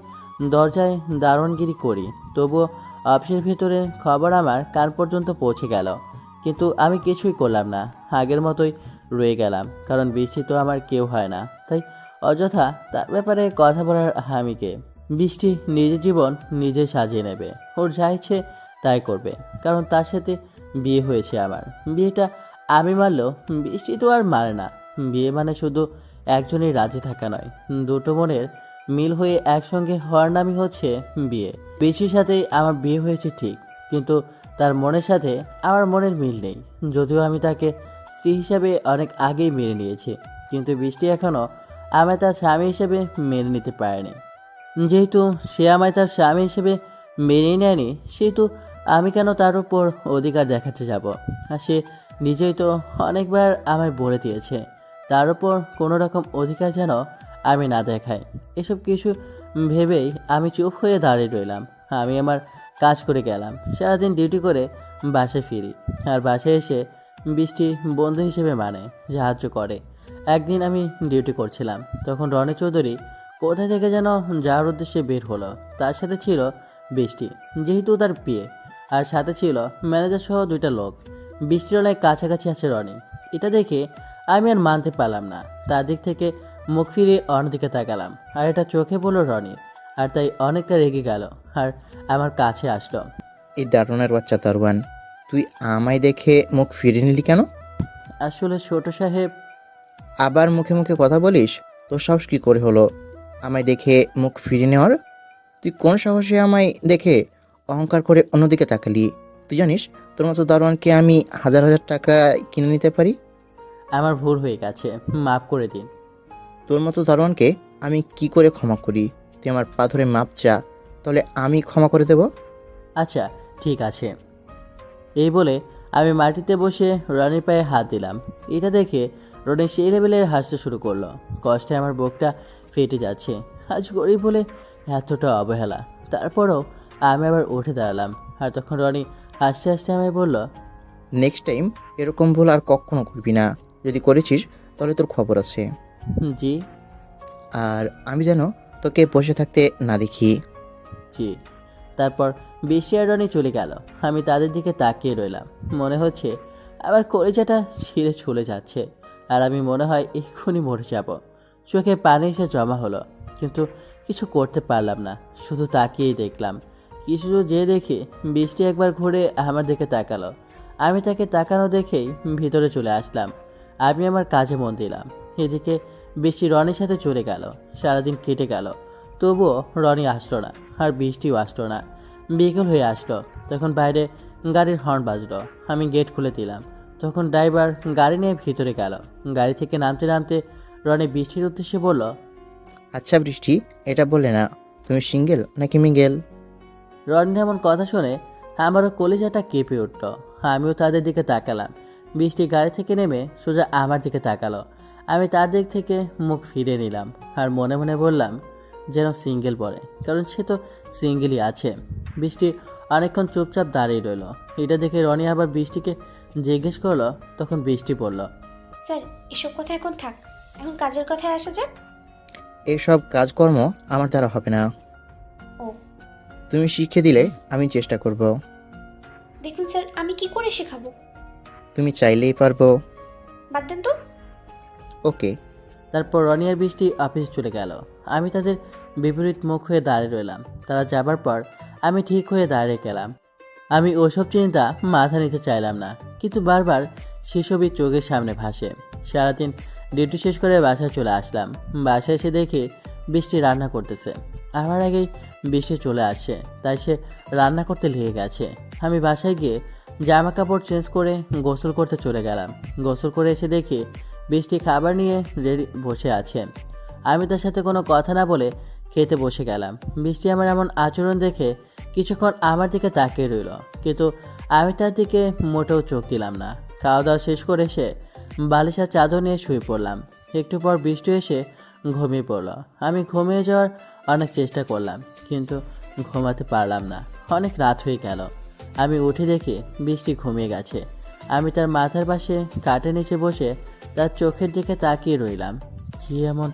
দরজায় দারোয়ানগিরি করি, তবুও অফিসের ভেতরে খবর আমার কান পর্যন্ত পৌঁছে গেল। কিন্তু আমি কিছুই করলাম না, আগের মতোই রয়ে গেলাম, কারণ বৃষ্টি তো আমার কেউ হয় না। তাই অযথা তার ব্যাপারে কথা বলার হামিকে। বৃষ্টি নিজের জীবন নিজে সাজিয়ে নেবে, ওর যা ইচ্ছে তাই করবে, কারণ তার সাথে বিয়ে হয়েছে আমার। বিয়েটা আমি মানলেও বৃষ্টি তো আর মানে না। বিয়ে মানে শুধু একজনের রাজি থাকা নয়, দুটো মনের মিল হয়ে একসঙ্গে হওয়ার নামই হচ্ছে বিয়ে। বৃষ্টির সাথে আমার বিয়ে হয়েছে ঠিক, কিন্তু তার মনের সাথে আমার মনের মিল নেই। যদিও আমি তাকে স্ত্রী হিসাবে অনেক আগেই মেনে নিয়েছি, কিন্তু বৃষ্টি এখনও আমায় তার স্বামী হিসেবে মেনে নিতে পারেনি। যেহেতু সে আমায় তার স্বামী হিসেবে মেনেই নেয়নি, সেহেতু আমি কেন তার উপর অধিকার দেখাতে যাব? আর সে নিজেই তো অনেকবার আমায় বলে দিয়েছে তার উপর কোনো রকম অধিকার যেন আমি না দেখাই। এসব কিছু ভেবেই আমি চুপ হয়ে দাঁড়িয়ে রইলাম। আমি আমার কাজ করে গেলাম, সারাদিন ডিউটি করে বাসায় ফিরি, আর বাসায় এসে বৃষ্টি বন্ধু হিসেবে মানে সাহায্য করে। একদিন আমি ডিউটি করছিলাম, তখন রনি চৌধুরী কোথা থেকে যেন যাওয়ার উদ্দেশ্যে বের হলো। তার সাথে ছিল বৃষ্টি, যেহেতু তার বিয়ে, আর সাথে ছিল ম্যানেজার সহ দুইটা লোক। বৃষ্টির অনেক কাছাকাছি আছে রনি। এটা দেখে আমি আর মানতে পারলাম না, তার দিক থেকে মুখ ফিরিয়ে অন্যদিকে তাকালাম, আর এটা চোখে পড়লো রনি, আর তাই অনেকটা রেগে গেল, আর আমার কাছে আসলো। এই দারোয়ানের বাচ্চা দারোয়ান, তুই আমায় দেখে মুখ ফিরিয়ে নিলি কেন? আসলে ছোট সাহেব। আবার মুখে মুখে কথা বলিস? তোর সাহস কী করে হলো আমায় দেখে মুখ ফিরিয়ে নেওয়ার? তুই কোন সাহসে আমায় দেখে অহংকার করে অন্যদিকে তাকালি? তুই জানিস তোর মতো দারোয়ানকে আমি হাজার হাজার টাকা কিনে নিতে পারি? আমার ভুল হয়ে গেছে, মাফ করে দিন। তোর মতো দারোয়ানকে আমি কি করে ক্ষমা করি? তুই আমার পা ধরে মাপ চা, তাহলে আমি ক্ষমা করে দেব। আচ্ছা ঠিক আছে। এই বলে আমি মাটিতে বসে রনির পায়ে হাত দিলাম। এটা দেখে রনি সেই লেভেলের হাসতে শুরু করলো। কষ্টে আমার বুকটা ফেটে যাচ্ছে। আজ গরিব বলে এতটা অবহেলা। তারপরও আমি আবার উঠে দাঁড়ালাম, আর তখন রনি হাসতে হাসতে আমায় বলল, নেক্সট টাইম এরকম ভুল আর কখনো করবি না। যদি করেছিস তাহলে তোর খবর আছে। জি। আর আমি যেন তোকে বসে থাকতে না দেখি। জি। তারপর বৃষ্টি আর রনি চলে গেল। আমি তাদের দিকে তাকিয়ে রইলাম। মনে হচ্ছে আমার কলিজাটা ছিঁড়ে চলে যাচ্ছে, আর আমি মনে হয় এক্ষুনি মরে যাব। চোখে পানি এসে জমা হলো, কিন্তু কিছু করতে পারলাম না, শুধু তাকিয়েই দেখলাম। কিছু যে দেখে বৃষ্টি একবার ঘুরে আমার দিকে তাকালো। আমি তাকে তাকানো দেখেই ভিতরে চলে আসলাম। আমি আমার কাজে মন দিলাম। এদিকে বৃষ্টি রনির সাথে চলে গেল। সারাদিন কেটে গেল, তবুও রনি আসলো না, আর বৃষ্টিও আসলো না। বিকেল হয়ে আসলো, তখন বাইরে গাড়ির হর্ন বাজলো। আমি গেট খুলে দিলাম, তখন ড্রাইভার গাড়ি নিয়ে ভিতরে গেল। গাড়ি থেকে নামতে নামতে রনি বৃষ্টির উদ্দেশ্যে বলল, আচ্ছা বৃষ্টি, এটা বললে না তুমি সিঙ্গেল নাকি মিঙ্গেল? রনির এমন কথা শুনে আমারও কলিজাটা কেঁপে উঠল। আমিও তাদের দিকে তাকালাম। বৃষ্টি গাড়ি থেকে নেমে সোজা আমার দিকে তাকালো। আমি তার দিক থেকে মুখ ফিরে নিলাম, আর মনে মনে বললাম যেন সিঙ্গেল বলে, কারণ সে তো সিঙ্গেলই আছে। বৃষ্টি অনেকক্ষণ চুপচাপ দাঁড়িয়ে রইল। এটা দেখে রনি আবার বৃষ্টিকে জিজ্ঞেস করলো। তখন বৃষ্টি বলল, স্যার, এসব কথা এখন থাক, এখন কাজের কথায় আসা যাক। এসব কাজকর্ম আমার দ্বারা হবে না। ও, তুমি শিখিয়ে দিলে আমি চেষ্টা করব। দেখুন স্যার, আমি কি করে শেখাবো? তুমি চাইলেই পারবো। বাদ দেন তো। ওকে। তারপর রনি আর বৃষ্টি অফিস চলে গেল। আমি তাদের বিপরীত মুখ হয়ে দাঁড়িয়ে রইলাম। তারা যাবার পর আমি ঠিক হয়ে দাঁড়িয়ে গেলাম। আমি ওসব চিন্তা মাথা নিতে চাইলাম না, কিন্তু বারবার সেসবই চোখের সামনে ভাসে। সারাদিন ডিউটি শেষ করে বাসায় চলে আসলাম। বাসায় এসে দেখি বৃষ্টি রান্না করতেছে। আমার আগেই বৃষ্টি চলে আসছে, তাই সে রান্না করতে লেগে গেছে। আমি বাসায় গিয়ে জামা কাপড় চেঞ্জ করে গোসল করতে চলে গেলাম। গোসল করে এসে দেখি বৃষ্টি খাবার নিয়ে রেডি বসে আছে। আমি তার সাথে কোনো কথা না বলে খেতে বসে গেলাম। বৃষ্টি আমার এমন আচরণ দেখে কিছুক্ষণ আমার দিকে তাকিয়ে রইল, কিন্তু আমি তার দিকে মোটেও চোখ দিলাম না। খাওয়া দাওয়া শেষ করে এসে বালিশ আর চাদর নিয়ে শুয়ে পড়লাম। একটু পর বৃষ্টি এসে ঘুমিয়ে পড়ল। আমি ঘুমিয়ে যাওয়ার অনেক চেষ্টা করলাম, কিন্তু ঘুমাতে পারলাম না। অনেক রাত হয়ে গেল। আমি উঠে দেখি বৃষ্টি ঘুমিয়ে গেছে। আমি তার মাথার পাশে কাঠের নিচে বসে তার চোখের দিকে তাকিয়ে রইলাম। কি এমন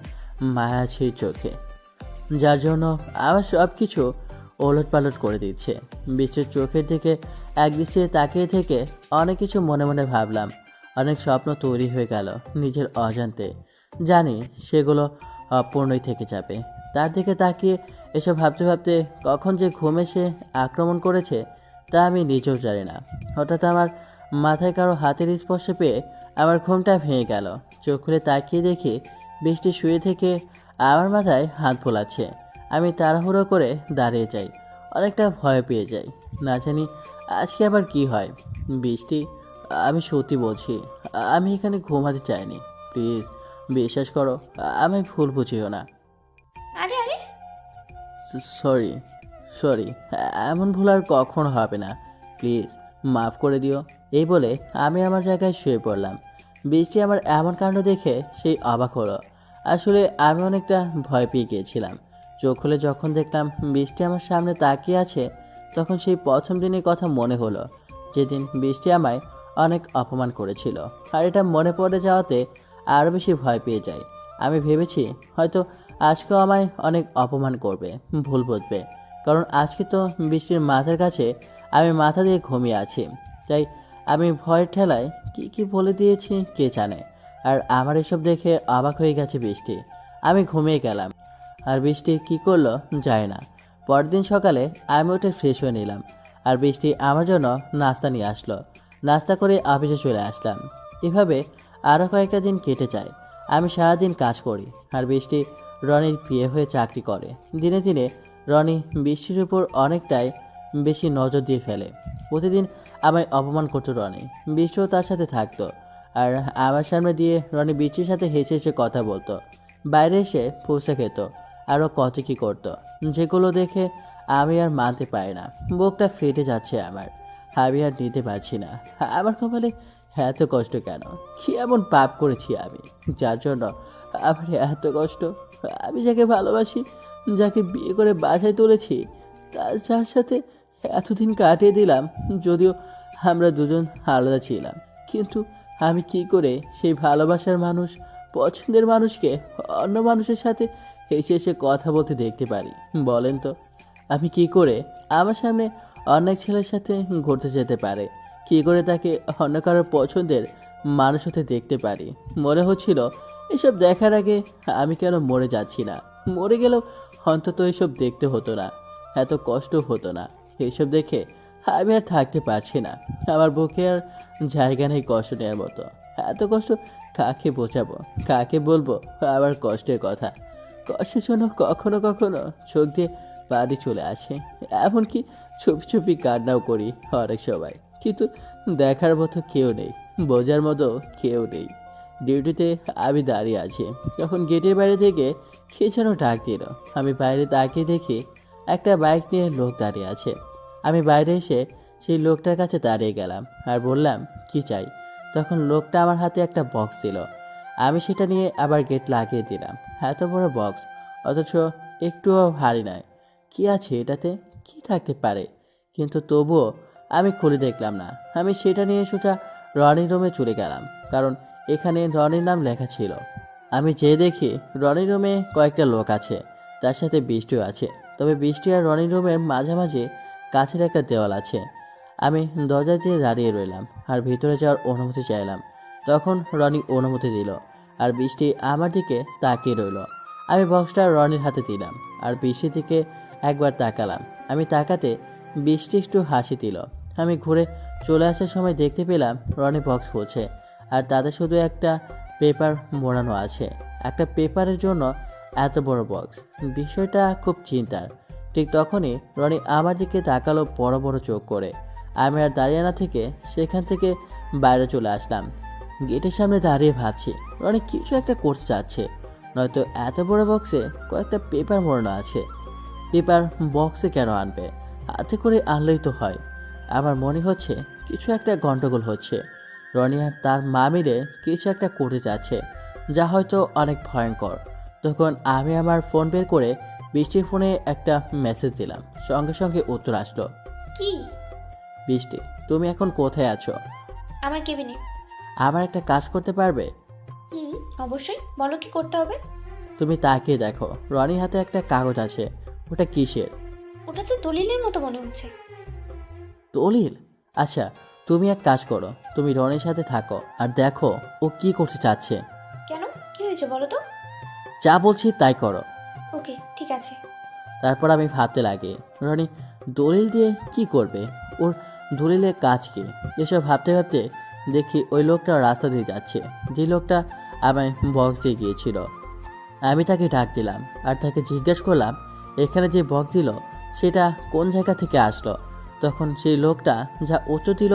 মায়া সেই চোখে, যার জন্য আমার সব কিছু ওলটপালট করে দিচ্ছে। বৃষ্টির চোখের দিকে এক দৃষ্টিতে তাকিয়ে থেকে অনেক কিছু মনে মনে ভাবলাম। অনেক স্বপ্ন তৈরি হয়ে গেল নিজের অজান্তে। জানি সেগুলো অপূর্ণই থেকে যাবে। তার দিকে তাকিয়ে এসব ভাবতে ভাবতে কখন যে ঘুম এসে আক্রমণ করেছে তা আমি নিজেও জানি না। হঠাৎ আমার মাথায় কারো হাতের স্পর্শ পেয়ে আমার ঘুমটা ভেঙে গেল। চোখ খুলে তাকিয়ে দেখি বৃষ্টি শুয়ে থেকে আমার মাথায় হাত বোলাচ্ছে। আমি তাড়াহুড়ো করে দাঁড়িয়ে যাই, অনেকটা ভয় পেয়ে যাই। না জানি আজকে আবার কি হয়। বৃষ্টি, আমি সত্যি বলছি, আমি এখানে ঘুমাতে চাইনি। প্লিজ বিশ্বাস করো, আমি ভুল বুঝিও না। আরে আরে, সরি সরি, এমন ভুল আর কখনো হবে না। প্লিজ মাফ করে দিও। এই বলে আমি আমার জায়গায় শুয়ে পড়লাম। বৃষ্টি আমার এমন কাণ্ড দেখে সেই অবাক হলো। আসলে আমি অনেকটা ভয় পেয়ে গিয়েছিলাম। চোখ খুলে যখন দেখলাম বৃষ্টি আমার সামনে তাকিয়ে আছে, তখন সেই প্রথম দিনের কথা মনে হলো, যেদিন বৃষ্টি আমায় অনেক অপমান করেছিল। আর এটা মনে পড়ে যাওয়াতে আরও বেশি ভয় পেয়ে যাই। আমি ভেবেছি হয়তো আজকেও আমায় অনেক অপমান করবে, ভুল বুঝবে। কারণ আজকে তো বৃষ্টির মাথার কাছে আমি মাথা দিয়ে ঘুমিয়ে আছি। তাই আমি ভয়ের ঠেলায় কি কি বলে দিয়েছি কে জানে। আর আমার এসব দেখে অবাক হয়ে গেছে বৃষ্টি। আমি ঘুমিয়ে গেলাম, আর বৃষ্টি কি করলো যায় না। পরদিন সকালে আমি উঠে ফ্রেশ হয়ে নিলাম, আর বৃষ্টি আমার জন্য নাস্তা নিয়ে আসলো। নাস্তা করে অফিসে চলে আসলাম। এভাবে আরও কয়েকটা দিন কেটে যায়। আমি সারাদিন কাজ করি, আর বৃষ্টি রনির বিয়ে হয়ে চাকরি করে। দিনে দিনে রনি বৃষ্টির উপর অনেকটাই বেশি নজর দিয়ে ফেলে। প্রতিদিন আমায় অপমান করতো রনি। বৃষ্টিও তার সাথে থাকতো, আর আমার সামনে দিয়ে রনি বৃষ্টির সাথে হেসে হেসে কথা বলতো। বাইরে এসে ফুচকা খেত, আরও কত কী করতো, যেগুলো দেখে আমি আর মানতে পারি না। বুকটা ফেটে যাচ্ছে আমার। আমি আর নিতে পারছি না। আমার কপালে এত কষ্ট কেন? কি এমন পাপ করেছি আমি, যার জন্য আমার এত কষ্ট? আমি যাকে ভালোবাসি, যাকে বিয়ে করে বাসায় তুলেছি, যার সাথে এতদিন কাটিয়ে দিলাম, যদিও আমরা দুজন আলাদা ছিলাম, কিন্তু আমি কি করে সেই ভালোবাসার মানুষ, পছন্দের মানুষকে অন্য মানুষের সাথে হেসে হেসে কথা বলতে দেখতে পারি বলেন তো? আমি কি করে আমার সামনে অনেক ছেলের সাথে ঘুরতে যেতে পারে? কি করে তাকে অন্য কারোর পছন্দের মানুষ হতে দেখতে পারি? মনে হচ্ছিল এসব দেখার আগে আমি কেন মরে যাচ্ছি না। মরে গেলেও অন্তত এসব দেখতে হতো না, এত কষ্ট হতো না। এসব দেখে আমি আর থাকতে পারছি না। আমার বুকে আর জায়গা নেই কষ্ট নেওয়ার মতো। এত কষ্ট কাকে বোঝাবো, কাকে বলবো আবার কষ্টের কথা? কষ্টের জন্য কখনো কখনো চোখ দিয়ে পানি চলে আসে, এমনকি চুপি চুপি কান্নাও করি অনেক সময়। কিন্তু দেখার মতো কেউ নেই, বোঝার মতো কেউ নেই। ডিউটিতে আমি দাঁড়িয়ে আছি, তখন গেটের বাইরে থেকে কে যেন ডাক দিল। আমি বাইরে তাকিয়ে দেখি একটা বাইক নিয়ে লোক দাঁড়িয়ে আছে। আমি বাইরে এসে সেই লোকটার কাছে দাঁড়িয়ে গেলাম আর বললাম, কি চাই? তখন লোকটা আমার হাতে একটা বক্স দিল। আমি সেটা নিয়ে আবার গেট লাগিয়ে দিলাম। এত বড় বক্স, অথচ একটুও ভারী নয়। কি আছে এটাতে? কি থাকতে পারে? কিন্তু তবুও আমি খুলে দেখলাম না। আমি সেটা নিয়ে সোজা রনির রুমে চলে গেলাম, কারণ এখানে রনির নাম লেখা ছিল। আমি যেয়ে দেখি রনির রুমে কয়েকটা লোক আছে, তার সাথে বৃষ্টিও আছে। তবে বৃষ্টি আর রনির রুমের মাঝামাঝি কাছের একটা দেওয়াল আছে। আমি দরজা দিয়ে দাঁড়িয়ে রইলাম আর ভিতরে যাওয়ার অনুমতি চাইলাম। তখন রনি অনুমতি দিল, আর বৃষ্টি আমার দিকে তাকিয়ে রইল। আমি বক্সটা রনির হাতে দিলাম আর বৃষ্টির দিকে একবার তাকালাম। আমি তাকাতে বৃষ্টি একটু হাসি দিল আমি ঘুরে চলে আসার সময় দেখতে পেলাম রনি বক্স খুলছে, আর তাতে শুধু একটা পেপার মোড়ানো আছে। একটা পেপারের জন্য এত বড় বক্স, বিষয়টা খুব চিন্তার। ঠিক তখনই রনি আমার দিকে তাকালো বড় বড় চোখ করে। আমি আর দাঁড়িয়ে না থেকে সেখান থেকে বাইরে চলে আসলাম। গেটের সামনে দাঁড়িয়ে ভাবছি রনি কিছু একটা করতে চাচ্ছে, নয়তো এত বড় বক্সে কয়েকটা পেপার মোড়ানো আছে। পেপার বক্সে কেন আনবে? হাতে করে আনলেই তো হয়। আমার মনে হচ্ছে কিছু একটা গন্ডগোল হচ্ছে। রনি আর তার মা মিলে কিছু একটা করতে যাচ্ছে, যা হয়তো অনেক ভয়ঙ্কর। তখন আমি আমার ফোন বের করে বৃষ্টির ফোনে একটা মেসেজ দিলাম। সঙ্গে সঙ্গে উত্তর আসলো। কি? বৃষ্টি, তুমি এখন কোথায় আছো? আমার কেবিনে। আমার একটা কাজ করতে পারবে? হুম, অবশ্যই, বলো কি করতে হবে। তুমি তাকিয়ে দেখো, রনির হাতে একটা কাগজ আছে। ওটা কিসের? ওটা তো দলিলের মতো মনে হচ্ছে। দলিল? আচ্ছা, তুমি এক কাজ করো, তুমি রনির সাথে থাকো আর দেখো ও কি করতে চাচ্ছে। কেন, কি হয়েছে বলো তো? যা বলছি তাই করো। ওকে, ঠিক আছে। তারপর আমি ভাবতে লাগি রনি দলিল দিয়ে কি করবে, ওর দলিলের কাজ কি। এসব ভাবতে ভাবতে দেখি ওই লোকটা রাস্তা দিয়ে যাচ্ছে, যে লোকটা আমায় বক্স দিয়ে গিয়েছিল। আমি তাকে ডাক দিলাম আর তাকে জিজ্ঞেস করলাম এখানে যে বক্স দিল সেটা কোন জায়গা থেকে আসলো। তখন সেই লোকটা যা উত্তর দিল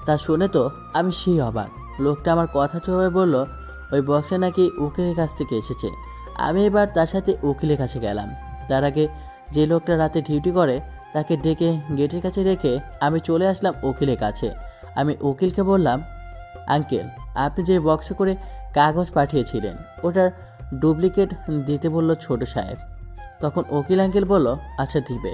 তা শুনে তো আমি সেই অবাক। লোকটা আমার কথা চলে বলল ওই বক্সে নাকি উকিলের কাছ থেকে এসেছে। আমি এবার তার সাথে উকিলের কাছে গেলাম। তার আগে যে লোকটা রাতে ডিউটি করে তাকে ডেকে গেটের কাছে রেখে আমি চলে আসলাম উকিলের কাছে। আমি উকিলকে বললাম, আঙ্কেল, আপনি যে বক্সে করে কাগজ পাঠিয়েছিলেন ওটার ডুপ্লিকেট দিতে বলল ছোট সাহেব। তখন উকিল আঙ্কেল বলল, আচ্ছা দিবে,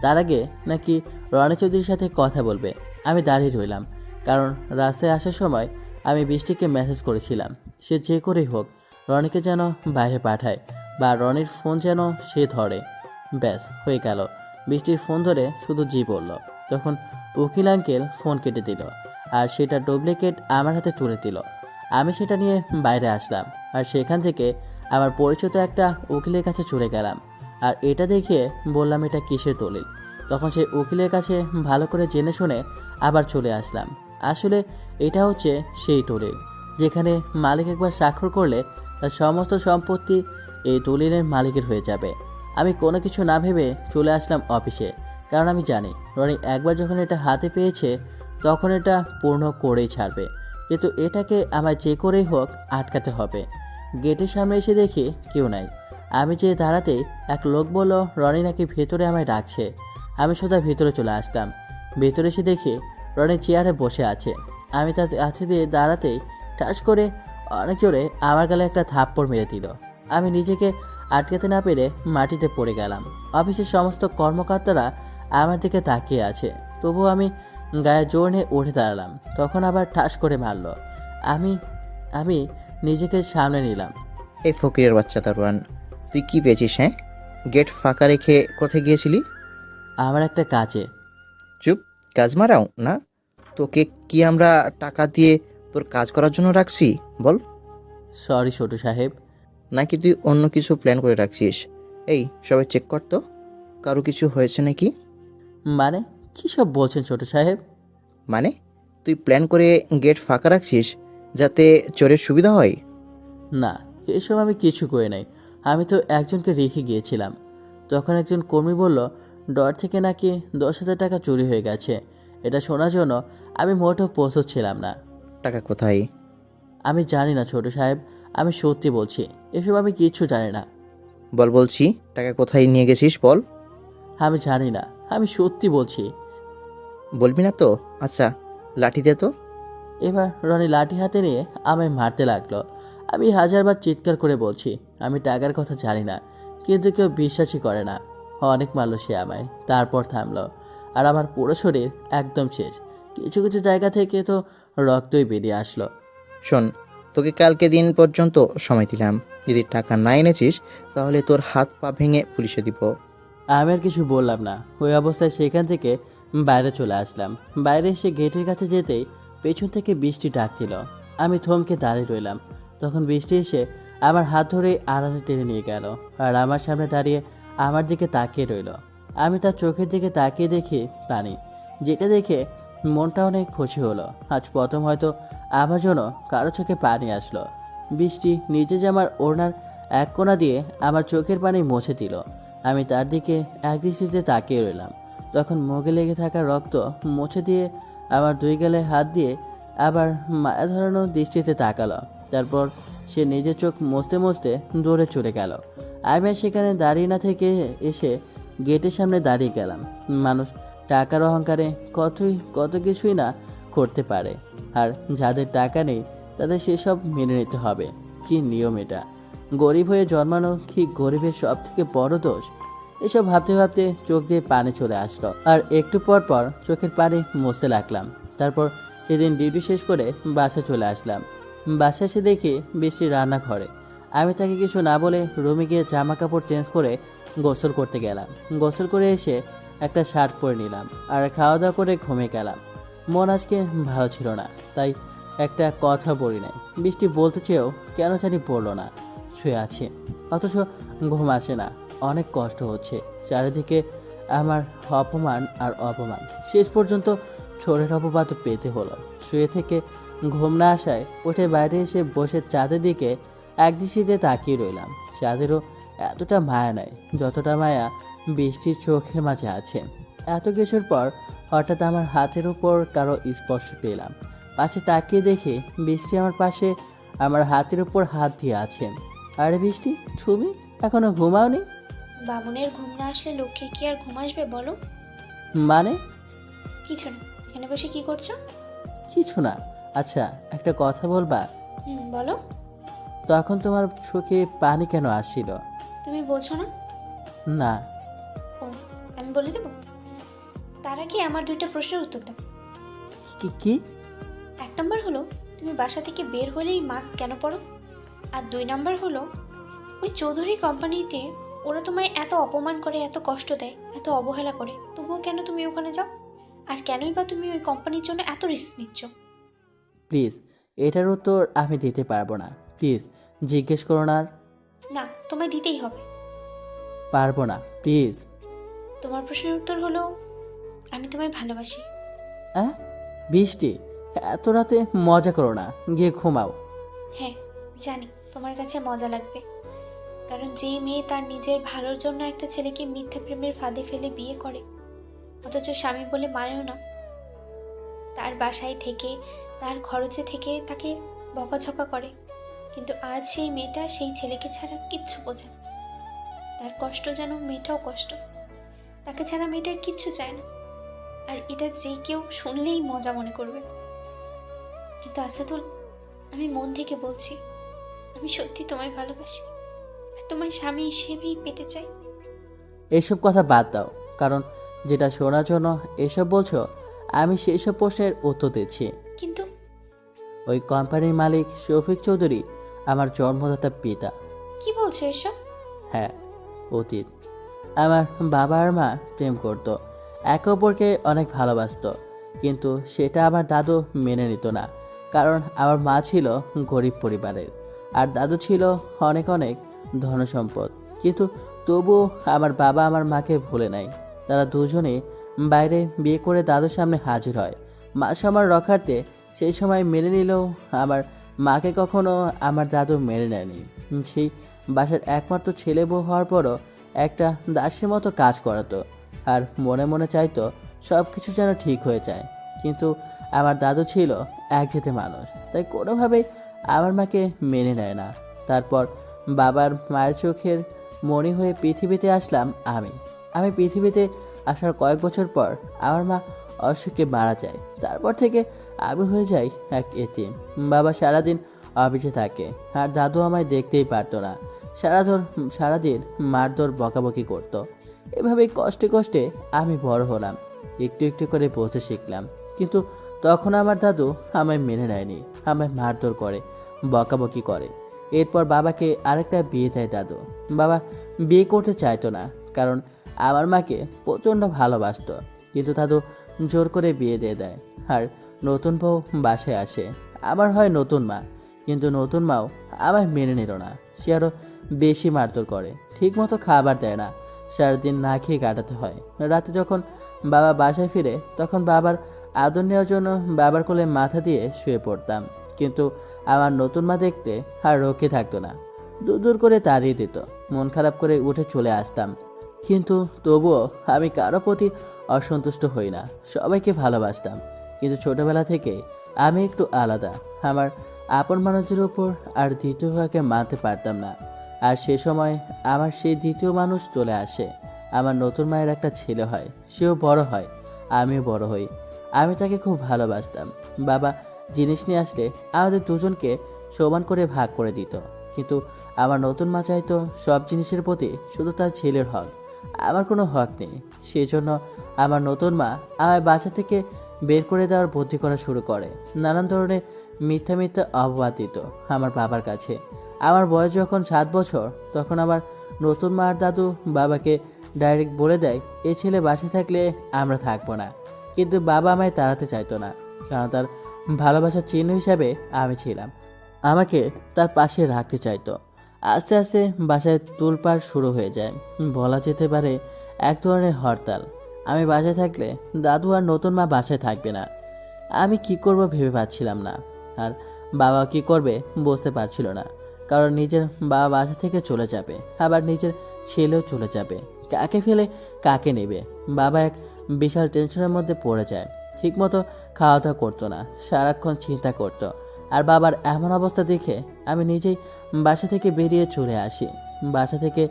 তার আগে নাকি রনি চৌধুরীর সাথে কথা বলবে। আমি দাঁড়িয়ে রইলাম, কারণ রাস্তায় আসার সময় আমি বৃষ্টিকে মেসেজ করেছিলাম সে যে করেই হোক রনিকে যেন বাইরে পাঠায় বা রনির ফোন যেন সে ধরে। ব্যাস হয়ে গেল। বৃষ্টির ফোন ধরে শুধু জি বলল। তখন উকিল আঙ্কেল ফোন কেটে দিল আর সেটা ডুপ্লিকেট আমার হাতে তুলে দিল। আমি সেটা নিয়ে বাইরে আসলাম আর সেখান থেকে আমার পরিচিত একটা উকিলের কাছে চলে গেলাম আর এটা দেখে বললাম এটা কিসের দলিল। তখন সেই উকিলের কাছে ভালো করে জেনে শুনে আবার চলে আসলাম। আসলে এটা হচ্ছে সেই দলিল যেখানে মালিক একবার স্বাক্ষর করলে তার সমস্ত সম্পত্তি এই দলিলের মালিকের হয়ে যাবে। আমি কোনো কিছু না ভেবে চলে আসলাম অফিসে, কারণ আমি জানি রনি একবার যখন এটা হাতে পেয়েছে তখন এটা পূর্ণ করেই ছাড়বে। কিন্তু এটাকে আমার যে করেই হোক আটকাতে হবে। গেটের সামনে এসে দেখি কেউ নাই। আমি যে দাঁড়াতেই এক লোক বলল রনি নাকি ভেতরে আমায় ডাকছে। আমি সোজা ভেতরে চলে আসলাম। ভেতরে এসে দেখি রনি চেয়ারে বসে আছে। আমি তার কাছে দিয়ে দাঁড়াতেই ঠাস করে অনেক জোরে আমার গালে একটা থাপ্পড় মেরে দিল। আমি নিজেকে আটকাতে না পেরে মাটিতে পড়ে গেলাম। অফিসের সমস্ত কর্মকর্তারা আমার দিকে তাকিয়ে আছে, তবুও আমি গায়ে জোর নিয়ে উঠে দাঁড়ালাম। তখন আবার ঠাস করে মারল। আমি আমি নিজেকে সামনে নিলাম। এই ফকিরের বাচ্চা দারোয়ান, তুই কি পেয়েছিস? হ্যাঁ, গেট ফাঁকা রেখে কোথায় গিয়েছিলি? আমার একটা কাজে। চুপ, কাজ মারাও না। তোকে কি আমরা টাকা দিয়ে তোর কাজ করার জন্য রাখছি বল? সরি ছোট সাহেব। নাকি তুই অন্য কিছু প্ল্যান করে রাখছিস? এই সবাই চেক কর তো, কারো কিছু হয়েছে নাকি? মানে কী সব বলছেন ছোট সাহেব? মানে তুই প্ল্যান করে গেট ফাঁকা রাখছিস যাতে চোরের সুবিধা হয়? না, এসব আমি কিছু করে নাই। আমি তো একজনকে রেখে গিয়েছিলাম। তখন একজন কর্মী বলল ডর থেকে নাকি 10,000 টাকা চুরি হয়ে গেছে। এটা শোনার জন্য আমি মোটেও প্রস্তুত ছিলাম না। টাকা কোথায়? আমি জানি না ছোট সাহেব, আমি সত্যি বলছি, এসব আমি কিচ্ছু জানি না। বল বলছি, টাকা কোথায় নিয়ে গেছিস বল। আমি জানি না, আমি সত্যি বলছি। বলবি না তো? আচ্ছা, লাঠি দে তো। এবার রনি লাঠি হাতে নিয়ে আমায় মারতে লাগলো। আমি হাজারবার চিৎকার করে বলছি আমি টাকার কথা জানি না, কিন্তু কেউ বিশ্বাসই করে না। অনেক মারল সে আমায়, তারপর থামলো। আর আমার পুরো শরীর একদম শেষ। কিছু কিছু জায়গা থেকে তো রক্তই বেরিয়ে আসলো। শোন, তোকে কালকে দিন পর্যন্ত সময় দিলাম। যদি টাকা না এনেছিস তাহলে তোর হাত পা ভেঙে পুলিশে দিব। আমি আর কিছু বললাম না। ওই অবস্থায় সেখান থেকে বাইরে চলে আসলাম। বাইরে এসে গেটের কাছে যেতেই পেছন থেকে বৃষ্টি ডাক দিল। আমি থমকে দাঁড়িয়ে রইলাম। তখন বৃষ্টি এসে আমার হাত ধরে আড়ালে টেনে নিয়ে গেল আর আমার সামনে দাঁড়িয়ে আমার দিকে তাকিয়ে রইল। আমি তার চোখের দিকে তাকিয়ে দেখি পানি, যেটা দেখে মনটা অনেক খুশি হলো। আজ প্রথম হয়তো আমার জন্য কারো চোখে পানি আসলো। বৃষ্টি নিচে জামার ওড়নার এক কোণা দিয়ে আমার চোখের পানি মুছে দিল। আমি তার দিকে একদৃষ্টিতে তাকিয়ে রইলাম। তখন মুখে লেগে থাকা রক্ত মুছে দিয়ে আমার দুই গালে হাত দিয়ে আবার মায়া ধরানো দৃষ্টিতে তাকালো। তারপর সে নিজের চোখ মুছতে মুছতে দৌড়ে চলে গেল। আমি আর সেখানে দাঁড়িয়ে না থেকে এসে গেটের সামনে দাঁড়িয়ে গেলাম। মানুষ টাকার অহংকারে কত কিছুই না করতে পারে, আর যাদের টাকা নেই তাদের সেসব মেনে নিতে হবে। কি নিয়ম এটা! গরিব হয়ে জন্মানো কি গরিবের সব থেকে বড় দোষ? এসব ভাবতে ভাবতে চোখ দিয়ে পানি চলে আসলো, আর একটু পর পর চোখের পানি মুছতে লাগলাম। তারপর সেদিন ডিউটি শেষ করে বাসে চলে আসলাম। বাসে এসে দেখি বৃষ্টি রান্নাঘরে। আমি তাকে কিছু না বলে রুমে গিয়ে জামা কাপড় চেঞ্জ করে গোসল করতে গেলাম। গোসল করে এসে একটা শার্ট পরে নিলাম আর খাওয়া দাওয়া করে ঘুমিয়ে গেলাম। মন আজকে ভালো ছিল না, তাই একটা কথা বলি নাই। বৃষ্টি বলতে চেয়েও কেন জানি বললো না। শুয়ে আছে অথচ ঘুম আসে না, অনেক কষ্ট হচ্ছে। চারিদিকে আমার অপমান আর অপমান, শেষ পর্যন্ত ছোটের অপবাদ পেতে হলো। শুয়ে থেকে ঘুম না আসায় উঠে বাইরে এসে বসে চাঁদের দিকে একদৃষ্টিতে তাকিয়ে রইলাম। চাঁদেরও এতটা মায়া নাই যতটা মায়া বৃষ্টির চোখের মাঝে আছে। এত কিছুর পর হঠাৎ আমার হাতের উপর কারো স্পর্শ পেলাম। পাশে তাকিয়ে দেখে বৃষ্টি আমার পাশে আমার হাতের উপর হাত দিয়ে আছে। আরে বৃষ্টি, তুমি এখনো ঘুমাওনি? বামুনের ঘুম না আসলে লক্ষ্মীর কি আর ঘুম আসবে বলো? মানে? কিছু না, এখানে বসে কি করছো? কিছু না। আচ্ছা, একটা কথা বলবা? বলো। তখন তোমার চোখে পানি কেন আসছিল? তুমি বোঝো না? না। ও, আমি বলে দেবো? তার আগে আমার দুইটা প্রশ্নের উত্তর দাও। কি? 1 নম্বর হলো, তুমি বাসা থেকে বের হলেই মাস্ক কেন পরো? আর 2 নম্বর হলো, ওই চৌধুরী কোম্পানিতে ওরা তোমায় এত অপমান করে, এত কষ্ট দেয়, এত অবহেলা করে, তবুও কেন তুমি ওখানে যাও? আর কেনই বা তুমি ওই কোম্পানির জন্য এত রিস্ক নিচ্ছ? প্লিজ, এটার উত্তর আমি দিতে পারবো না। প্লিজ জিজ্ঞেস করো না। আর না, তোমায় দিতেই হবে। পারবো না, প্লিজ। তোমার প্রশ্নের উত্তর হলো, আমি তোমায় ভালোবাসি। হ্যাঁ? বৃষ্টি, এত রাতে মজা করো না, গিয়ে ঘুমাও। হ্যাঁ, জানি তোমার কাছে মজা লাগবে, কারণ যেই মেয়ে তার নিজের ভালোর জন্য একটা ছেলেকে মিথ্যা প্রেমের ফাঁদে ফেলে বিয়ে করে, অথচ স্বামী বলে মানেও না, তার বাসায় থেকে, তার খরচে থেকে তাকে বকাঝকা করে, কিন্তু আজ সেই মেয়েটা সেই ছেলেকে ছাড়া কিচ্ছু বোঝে না। তার কষ্ট যেন মেয়েটাও কষ্ট, তাকে ছাড়া মেয়েটার কিচ্ছু চায় না। আর এটা যে কেউ শুনলেই মজা মনে করবে। কিন্তু আসাদুল, আমি মন থেকে বলছি, আমি সত্যি তোমায় ভালোবাসি, আর তোমায় স্বামী হিসেবেই পেতে চাই। এসব কথা বাদ দাও, কারণ যেটা শোনার জন্য এসব বলছো আমি সেই সব প্রশ্নের উত্তর দিচ্ছি। কিন্তু ওই কোম্পানির মালিক শফিক চৌধুরী আমার জন্মদাতা পিতা। কি বলছো এসব? হ্যাঁ, অতীত। আমার বাবা আর মা প্রেম করত, একে অপরকে অনেক ভালোবাসতো, কিন্তু সেটা আমার দাদু মেনে নিত না। কারণ আমার মা ছিল গরিব পরিবারের আর দাদু ছিল অনেক অনেক ধনসম্পদ। কিন্তু তবুও আমার বাবা আমার মাকে ভুলে নাই। তারা দুজনে বাইরে বিয়ে করে দাদুর সামনে হাজির হয় মা সম্মান রক্ষার্থে। সেই সময় মেনে নিলেও আমার মাকে কখনো আমার দাদু মেনে নেয়নি। সেই বাসার একমাত্র ছেলে বউ হওয়ার পরও একটা দাসের মতো কাজ করাতো, আর মনে মনে চাইতো সব কিছু যেন ঠিক হয়ে যায়। কিন্তু আমার দাদু ছিল একজেতে মানুষ, তাই কোনোভাবেই আমার মাকে মেনে নেয় না। তারপর বাবার মায়ের চোখের মনি হয়ে পৃথিবীতে আসলাম আমি পৃথিবীতে আসার কয়েক বছর পর আমার মা অসুখে মারা যায়। তারপর থেকে আমি হয়ে যাই এক এতিম। বাবা সারাদিন অফিসে থাকে, আর দাদু আমায় দেখতেই পারতো না। সারাদিন মারধর বকাবকি করতো। এভাবেই কষ্টে কষ্টে আমি বড় হলাম, একটু একটু করে বসতে শিখলাম। কিন্তু তখন আমার দাদু আমায় মেনে নেয়নি, আমায় মারধর করে, বকাবকি করে। এরপর বাবাকে আরেকটা বিয়ে দেয় দাদু। বাবা বিয়ে করতে চাইতো না, কারণ আমার মাকে প্রচণ্ড ভালোবাসতো, কিন্তু দাদু জোর করে বিয়ে দিয়ে দেয়। আর নতুন বউ বাসায় আসে, আমার হয় নতুন মা, কিন্তু নতুন মাও আমায় মেনে নিল না। সে আরও বেশি মারধর করে, ঠিকমতো খাবার দেয় না, সারাদিন না খেয়ে কাটাতে হয়। রাতে যখন বাবা বাসায় ফিরে তখন বাবার আদর নেওয়ার জন্য বাবার কোলে মাথা দিয়ে শুয়ে পড়তাম, কিন্তু আমার নতুন মা দেখতে আর রক্ষে থাকতো না। দূর দূর করে তাড়িয়ে দিত। মন খারাপ করে উঠে চলে আসতাম, কিন্তু তবুও আমি কারো প্রতি অসন্তুষ্ট হই না, সবাইকে ভালোবাসতাম। কিন্তু ছোটবেলা থেকে আমি একটু আলাদা। আমার আপন মানুষের উপর আর দ্বিতীয় ভাগে মানতে পারতাম না। আর সে সময় আমার সেই দ্বিতীয় মানুষ চলে আসে। আমার নতুন মায়ের একটা ছেলে হয়, সেও বড় হয়, আমিও বড় হই। আমি তাকে খুব ভালোবাসতাম। বাবা জিনিস নিয়ে আসলে আমাদের দুজনকে সমান করে ভাগ করে দিত, কিন্তু আমার নতুন মা চাইতো সব জিনিসের প্রতি শুধু তার ছেলের হক, আমার কোনো হক নেই। সেজন্য আমার নতুন মা আমায় বাসা থেকে বের করে দেওয়ার বুদ্ধি করা শুরু করে। নানান ধরনের মিথ্যা মিথ্যা অপবাদ দিত আমার বাবার কাছে। আমার বয়স যখন 7 বছর, তখন আমার নতুন মা আর দাদু বাবাকে ডাইরেক্ট বলে দেয়, এই ছেলে বাসায় থাকলে আমরা থাকবো না। কিন্তু বাবা আমায় তাড়াতে চাইতো না, কারণ তার ভালোবাসার চিহ্ন হিসাবে আমি ছিলাম। আমাকে তার পাশে রাখতে চাইতো। আস্তে আস্তে বাসায় তোলপাড় শুরু হয়ে যায়, বলা যেতে পারে এক ধরনের হরতাল। আমি বাসায় থাকলে দাদু আর নতুন মা বাসায় থাকবে না। আমি কি করব ভেবে পাচ্ছিলাম না, আর বাবা কি করবে বুঝতে পারছিল না। কারণ নিজের বাবা বাসা থেকে চলে যাবে, আবার নিজের ছেলেও চলে যাবে, কাকে ফেলে কাকে নেবে। বাবা এক বিশাল টেনশনের মধ্যে পড়ে যায়। ঠিকমতো খাওয়া দাওয়া করতো না, সারাক্ষণ চিন্তা করতো। আর বাবার এমন অবস্থা দেখে আমি নিজেই বাসা থেকে বেরিয়ে চলে আসি। বাসা থেকে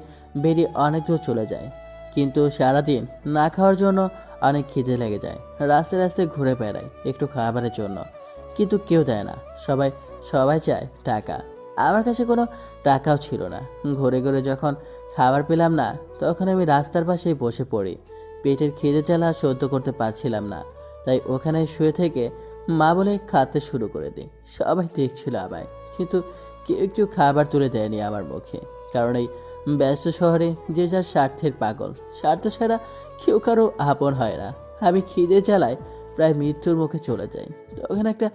বেরিয়ে অনেক দূর চলে যায়, কিন্তু সারাদিন না খাওয়ার জন্য অনেক খিদে লেগে যায়। রাস্তায় রাস্তায় ঘুরে বেড়াই একটু খাবারের জন্য, কিন্তু কেউ দেয় না। সবাই সবাই চায় টাকা। আমার কাছে কোনো টাকাও ছিল না। ঘুরে ঘুরে যখন খাবার পেলাম না, তখন আমি রাস্তার পাশেই বসে পড়ি। পেটের খিদে জ্বালা সহ্য করতে পারছিলাম না, তাই ওখানে শুয়ে থেকে মা বলে খাতে শুরু করে দিই। সবাই দেখছিল আমায়, কিন্তু কেউ একটু খাবার তুলে দেয়নি আমার মুখে। কারণ এই ব্যস্ত শহরে যে যার স্বার্থের পাগল, স্বার্থ ছাড়া কেউ কারো আপন হয় না। আমি খিদে জ্বালায় প্রায় মৃত্যুর মুখে চলে যাই। তখন একটা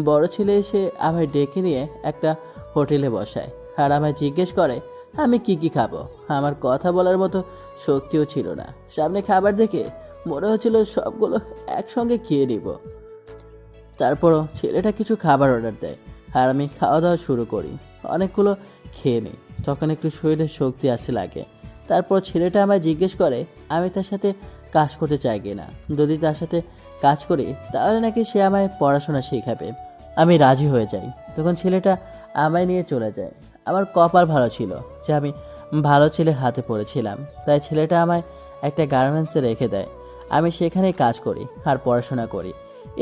বড় ছেলে এসে আমায় ডেকে নিয়ে একটা হোটেলে বসায়, আর আমায় জিজ্ঞেস করে আমি কি কি খাবো। আমার কথা বলার মতো শক্তিও ছিল না। সামনে খাবার দেখে মনে হচ্ছিল সবগুলো একসঙ্গে খেয়ে নিব। তারপরও ছেলেটা কিছু খাবার অর্ডার দেয়, আর আমি খাওয়া দাওয়া শুরু করি। অনেকগুলো খেয়ে নিই, তখন একটু শরীরে শক্তি আসতে লাগে। তারপর ছেলেটা আমায় জিজ্ঞেস করে আমি তার সাথে কাজ করতে চাই কিনা। যদি তার সাথে কাজ করি তাহলে নাকি সে আমায় পড়াশোনা শেখাবে। আমি রাজি হয়ে যাই। তখন ছেলেটা আমায় নিয়ে চলে যায়। আমার কপাল ভালো ছিল যে আমি ভালো ছেলের হাতে পড়েছিলাম, তাই ছেলেটা আমায় একটা গার্মেন্টসে রেখে দেয়। আমি সেখানেই কাজ করি আর পড়াশোনা করি।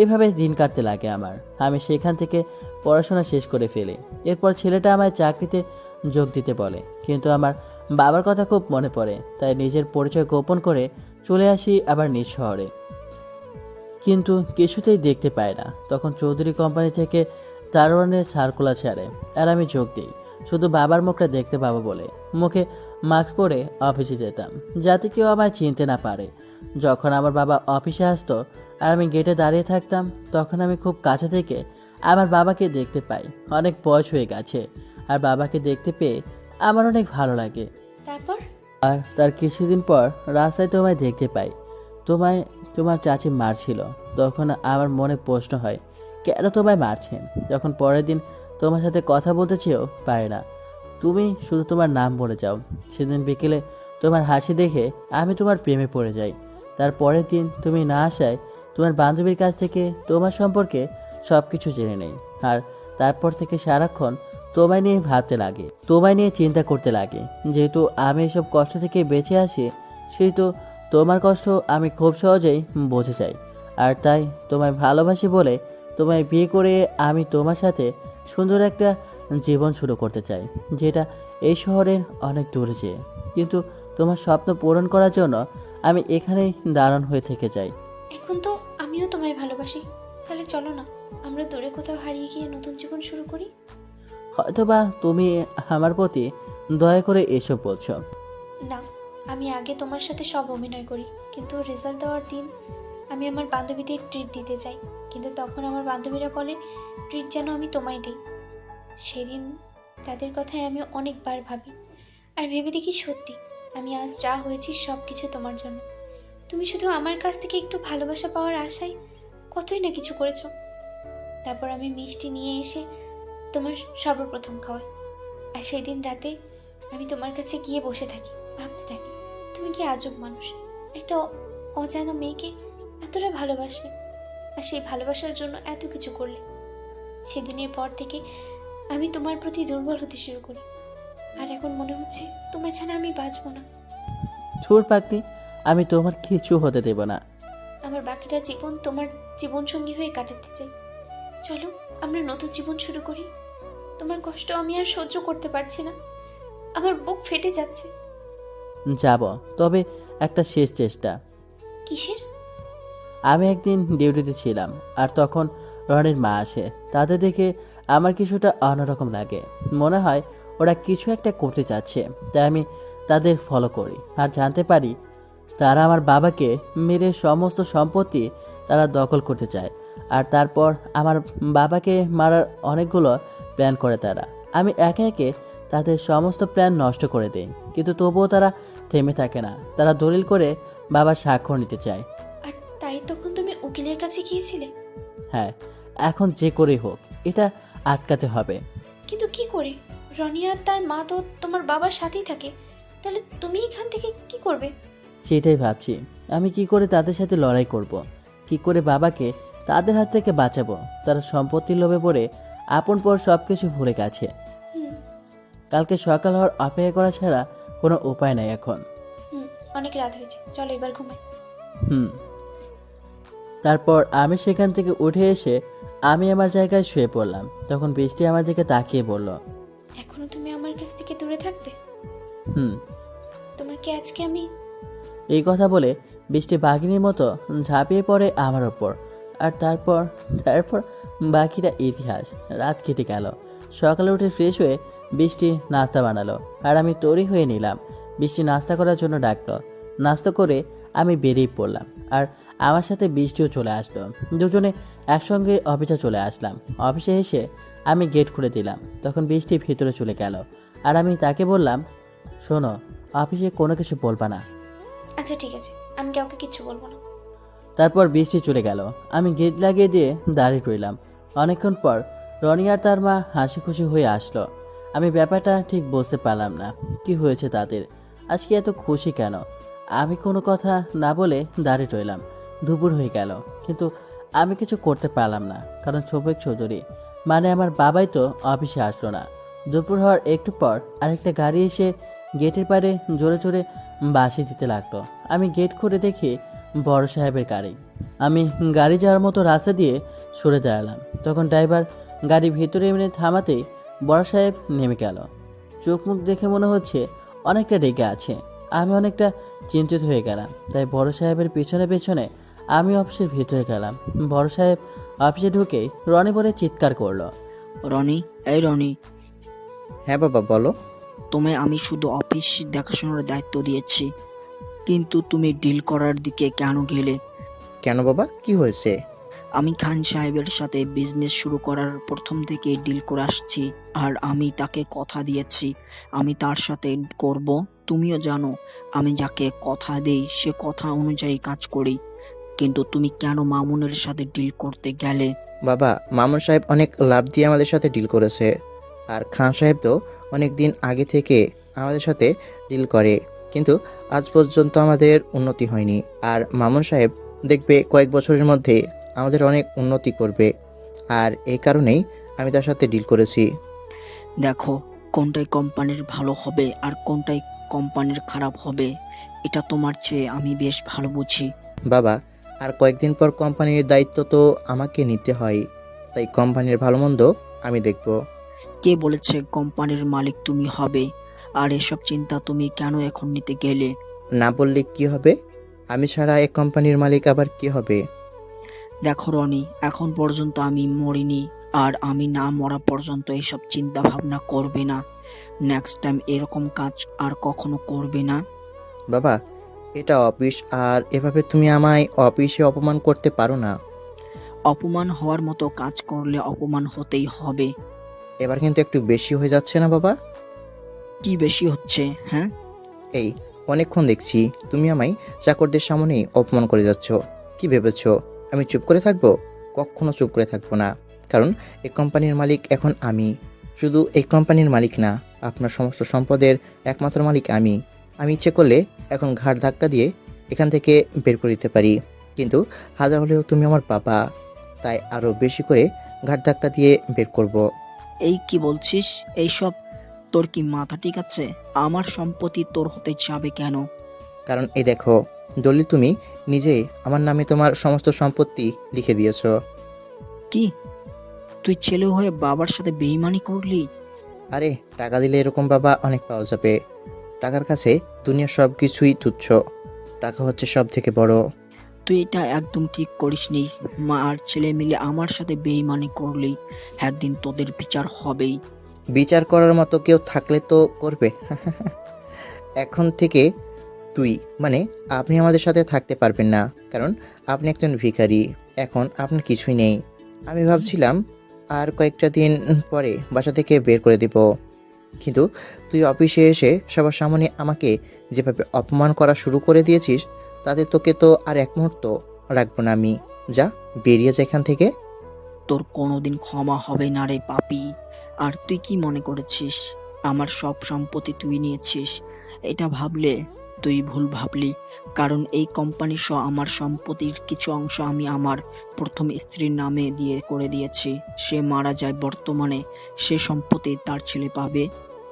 এভাবে দিন কাটতে লাগে আমার। আমি সেখান থেকে পড়াশোনা শেষ করে ফেলি। এরপর ছেলেটা আমায় চাকরিতে যোগ দিতে বলে, কিন্তু আমার বাবার কথা খুব মনে পড়ে, তাই নিজের পরিচয় গোপন করে চলে আসি আবার নিজ শহরে। কিন্তু কিছুতেই দেখতে পায় না। তখন চৌধুরী কোম্পানি থেকে দারোয়ানের সার্কুলার ছাড়ে, আর আমি যোগ দিই শুধু বাবার মুখটা দেখতে পাবো বলে। মুখে মাস্ক পরে অফিসে যেতাম, যাতে কেউ আমায় চিনতে না পারে। যখন আমার বাবা অফিসে আসতো আর আমি গেটে দাঁড়িয়ে থাকতাম, তখন আমি খুব কাছে থেকে আমার বাবাকে দেখতে পাই। অনেক বয়স হয়ে গেছে, আর বাবাকে দেখতে পেয়ে আমার অনেক ভালো লাগে। তারপর আর তার কিছুদিন পর রাস্তায় তোমায় দেখতে পাই। তোমায় তোমার চাচি মারছিল। তখন আমার মনে প্রশ্ন হয়, কেন তোমায় মারছেন? যখন পরের দিন তোমার সাথে কথা বলতে চেয়েও পারে না, তুমি শুধু তোমার নাম বলে যাও। সেদিন বিকেলে তোমার হাসি দেখে আমি তোমার প্রেমে পড়ে যাই। তার পরের দিন তুমি না আসায় তোমার বান্ধবীর কাছ থেকে তোমার সম্পর্কে সব কিছু জেনে নেই। আর তারপর থেকে সারাক্ষণ তোমায় নিয়ে ভাবতে লাগে, তোমায় নিয়ে চিন্তা করতে লাগে। যেহেতু আমি এসব কষ্ট থেকে বেঁচে আসি, সেহেতু তোমার কষ্ট আমি খুব সহজেই বুঝে যাই। আর তাই তোমায় ভালোবাসি বলে তোমায় বিয়ে করে আমি তোমার সাথে সুন্দর একটা জীবন শুরু করতে চাই, যেটা এই শহরের অনেক দূরে যেয়ে। কিন্তু তোমার স্বপ্ন পূরণ করার জন্য আমি এখানেই দাঁড়ান হয়ে থেকে যাই। এখন তো আমিও তোমায় ভালোবাসি, তাহলে চলো না আমরা দূরে কোথাও হারিয়ে গিয়ে নতুন জীবন শুরু করি। হয়তোবা তুমি আমার প্রতি দয়া করে এসব বলছো। না, আমি আগে তোমার সাথে সব অভিনয় করি, কিন্তু রেজাল্ট দেওয়ার দিন আমি আমার বান্ধবীদের ট্রিট দিতে চাই, কিন্তু তখন আমার বান্ধবীরা বলে ট্রিট যেন আমি তোমায় দিই। সেদিন তাদের কথায় আমি অনেকবার ভাবি, আর ভেবে দেখি সত্যি আমি আজ যা হয়েছি সব কিছু তোমার জন্য। তুমি শুধু আমার কাছ থেকে একটু ভালোবাসা পাওয়ার আশায় কতই না কিছু করেছো। তারপর আমি মিষ্টি নিয়ে এসে তোমার সর্বপ্রথম খাওয়াই। আর সেই দিন রাতে আমি তোমার কাছে গিয়ে বসে থাকি, ভাবতে থাকি তুমি কি আজব মানুষ, একটা অজানা মেয়েকে এতটা ভালোবাসলে, আর সেই ভালোবাসার জন্য এত কিছু করলে। সেদিনের পর থেকে আমি তোমার প্রতি দুর্বল হতে শুরু করি, আর এখন মনে হচ্ছে তোমার ছাড়া আমি বাঁচবো না। ছুর পাকনি, আমি তোমার কিছু হতে দেব না। আমার বাকিটা জীবন তোমার জীবনসঙ্গী হয়ে কাটাতে চাই। চলো আমরা নতুন জীবন শুরু করি। তোমার কষ্ট আমি আর সহ্য করতে পারছি না, আমার বুক ফেটে যাচ্ছে। যাব, তবে একটা শেষ চেষ্টা। কিসের? আমি একদিন ডিউটিতে ছিলাম, আর তখন রনির মা আসে। তাদের দেখে আমার কিছুটা অন্যরকম লাগে। মনে হয় ওরা কিছু একটা করতে চাচ্ছে, তাই আমি তাদের ফলো করি আর জানতে পারি তারা আমার বাবাকে মেরে সমস্ত সম্পত্তি তারা দখল করতে চায়। আর তারপর আমার বাবাকে মারার অনেকগুলো প্ল্যান করে তারা। আমি একে একে তাদের সমস্ত প্ল্যান নষ্ট করে দিই, কিন্তু তবুও তারা থেমে থাকে না। তারা দলিল করে বাবার স্বাক্ষর নিতে চায়। আর তাই তখন তুমি উকিলের কাছে গিয়েছিলে? হ্যাঁ, এখন যে করেই হোক এটা আটকাতে হবে। কিন্তু কি করে? রনিয়া আর তার মা তো তোমার বাবার সাথেই থাকে, তাহলে তুমি এখান থেকে কি করবে? সেটাই ভাবছি, আমি কি করে তাদের সাথে লড়াই করব, কি করে বাবাকে তাদের হাত থেকে বাঁচাবো। তারা সম্পত্তির লোভে পড়ে আপন পর সব কিছু ভুলে গেছে। হুম কালকে সকাল হওয়ার অপেক্ষা করা ছাড়া কোনো উপায় নাই এখন। হুম অনেক রাত হয়েছে, চলো এবার ঘুমাই। হুম। তারপর আমি সেখান থেকে উঠে এসে আমি আমার জায়গায় শুয়ে পড়লাম। তখন বৃষ্টি আমার দিকে তাকিয়ে বলল, এখনো তুমি আমার কাছ থেকে দূরে থাকবে? হুম। তোমাকে আজকে আমি এই কথা বলে বৃষ্টি বাঘিনীর মতো ঝাঁপিয়ে পড়ে আমার ওপর। আর তারপর তারপর বাকিটা ইতিহাস। রাত কেটে গেল। সকালে উঠে ফ্রেশ হয়ে বৃষ্টি নাস্তা বানালো, আর আমি তৈরি হয়ে নিলাম। বৃষ্টি নাস্তা করার জন্য ডাকলো। নাস্তা করে আমি বেরিয়ে পড়লাম, আর আমার সাথে বৃষ্টিও চলে আসলো। দুজনে একসঙ্গে অফিসে চলে আসলাম। অফিসে এসে আমি গেট খুলে দিলাম। তখন বৃষ্টি ভিতরে চলে গেল, আর আমি তাকে বললাম, শোনো, অফিসে কোনো কিছু বলবা না। আচ্ছা ঠিক আছে, আমি কাউকে কিচ্ছু বলবো না। তারপর বৃষ্টি চলে গেল। আমি গেট লাগিয়ে দিয়ে দাঁড়িয়ে রইলাম। অনেকক্ষণ পর রনি আর তার মা হাসি খুশি হয়ে আসলো। আমি ব্যাপারটা ঠিক বুঝতে পারলাম না, কি হয়েছে তাদের, আজকে এত খুশি কেন। আমি কোনো কথা না বলে দাঁড়িয়ে রইলাম। দুপুর হয়ে গেল, কিন্তু আমি কিছু করতে পারলাম না, কারণ শফিক চৌধুরী মানে আমার বাবাই তো অফিসে আসলো না। দুপুর হওয়ার একটু পর আরেকটা গাড়ি এসে গেটের পাড়ে জোরে জোরে বাঁশি দিতে লাগলো। আমি গেট খুলে দেখি বড় সাহেবের গাড়ি। আমি গাড়ি যাওয়ার মতো রাস্তা দিয়ে সরে দাঁড়ালাম। তখন ড্রাইভার গাড়ি ভিতরে এনে থামাতেই বড় সাহেব নেমে গেল। চোখ মুখ দেখে মনে হচ্ছে অনেকটা রেগে আছে। আমি অনেকটা চিন্তিত হয়ে গেলাম, তাই বড় সাহেবের পেছনে পেছনে আমি অফিসের ভিতরে গেলাম। বড় সাহেব অফিসে ঢুকেই রনি বলে চিৎকার করলো, রনি, এই রনি, হ্যাঁ বাবা বলো। তোমায় আমি শুধু অফিস দেখাশোনার দায়িত্ব দিয়েছি, কিন্তু তুমি ডিল করার দিকে কেন গেলে? কেন বাবা, কি হয়েছে? আমি খান সাহেবের সাথে বিজনেস শুরু করার প্রথম থেকে ডিল করে আসছি, আর আমি তাকে কথা দিয়েছি আমি তার সাথে করব। তুমিও জানো আমি যাকে কথা দেই সে কথা অনুযায়ী কাজ করি, কিন্তু তুমি কেন মামুনের সাথে ডিল করতে গেলে? বাবা, মামুন সাহেব অনেক লাভ দিয়ে আমাদের সাথে ডিল করেছে, আর খান সাহেব তো অনেক দিন আগে থেকে আমাদের সাথে ডিল করে, কিন্তু আজ পর্যন্ত আমাদের উন্নতি হয়নি। আর মামুন সাহেব দেখবে কয়েক বছরের মধ্যে আমাদের অনেক উন্নতি করবে, আর এই কারণেই আমি তার সাথে ডিল করেছি। দেখো, কোনটাই কোম্পানির ভালো হবে আর কোনটাই কোম্পানির খারাপ হবে এটা তোমার চেয়ে আমি বেশ ভালো বুঝি। বাবা, আর কয়েকদিন পর কোম্পানির দায়িত্ব তো আমাকে নিতে হয়, তাই কোম্পানির ভালো মন্দ আমি দেখব। কে বলেছে কোম্পানির মালিক তুমি হবে? আর এসব চিন্তা তুমি কেন এখন নিতে গেলে? না বললে কি হবে? আমি ছাড়া এক কোম্পানির মালিক আবার কি হবে? দেখো রনি, এখন পর্যন্ত আমি মরিনি, আর আমি না মরা পর্যন্ত এসব চিন্তা ভাবনা করবে না। নেক্সট টাইম এরকম কাজ আর কখনো করবে না। বাবা, এটা অফিস, আর এভাবে তুমি আমায় অফিসে অপমান করতে পারো না। অপমান হওয়ার মতো কাজ করলে অপমান হতেই হবে। এবার কিন্তু একটু বেশি হয়ে যাচ্ছে না বাবা? কি বেশি হচ্ছে? হ্যাঁ, এই অনেকক্ষণ দেখছি তুমি আমায় চাকরদের সামনেই অপমান করে যাচ্ছ। কি ভেবেছো আমি চুপ করে থাকবো? কখনো চুপ করে থাকবো না। কারণ এই কোম্পানির মালিক এখন আমি। শুধু এই কোম্পানির মালিক না, আপনার সমস্ত সম্পদের একমাত্র মালিক আমি। আমি ইচ্ছে করলে এখন ঘাড় ধাক্কা দিয়ে এখান থেকে বের করে দিতে পারি, কিন্তু হাজার হলেও তুমি আমার বাবা, তাই আরও বেশি করে ঘাড় ধাক্কা দিয়ে বের করব। এই কি বলছিস এইসব? তোর কি মাথা ঠিক আছে? আমার সম্পত্তি তোর হতে যাবে কেন? কারণ এই দেখো, দলিল তুমি নিজেই আমার নামে তোমার সমস্ত সম্পত্তি লিখে দিয়েছো। কি, তুই ছেলে হয়ে বাবার সাথে বেইমানি করলি? আরে টাকা দিলে এরকম বাবা অনেক পাওয়া যাবে। টাকার কাছে দুনিয়ার সব কিছুই তুচ্ছ, টাকা হচ্ছে সব থেকে বড়। তুই এটা একদম ঠিক করিসনি। মা আর ছেলে মিলে আমার সাথে বেইমানি করলি, একদিন তোদের বিচার হবেই। বিচার করার মতো কেউ থাকলে তো করবে। এখন থেকে তুই মানে আপনি আমাদের সাথে থাকতে পারবেন না, কারণ আপনি একজন ভিখারি। এখন আপনার কিছুই নেই। আমি ভাবছিলাম আর কয়েকটা দিন পরে বাসা থেকে বের করে দিব, কিন্তু তুই অফিসে এসে সবার সামনে আমাকে যেভাবে অপমান করা শুরু করে দিয়েছিস, তাতে তোকে তো আর এক মুহূর্ত রাখবো না আমি। যা, বেরিয়ে যা এখান থেকে। তোর কোনোদিন ক্ষমা হবে না রে পাপী। আর তুই কি মনে করেছিস আমার সব সম্পত্তি তুই নিয়েছিস? এটা ভাবলে তুই ভুল ভাবলি। কারণ এই কোম্পানি সহ আমার সম্পত্তির কিছু অংশ আমি আমার প্রথম স্ত্রীর নামে দিয়ে করে দিয়েছি। সে মারা যায়, বর্তমানে সে সম্পত্তি তার ছেলে পাবে।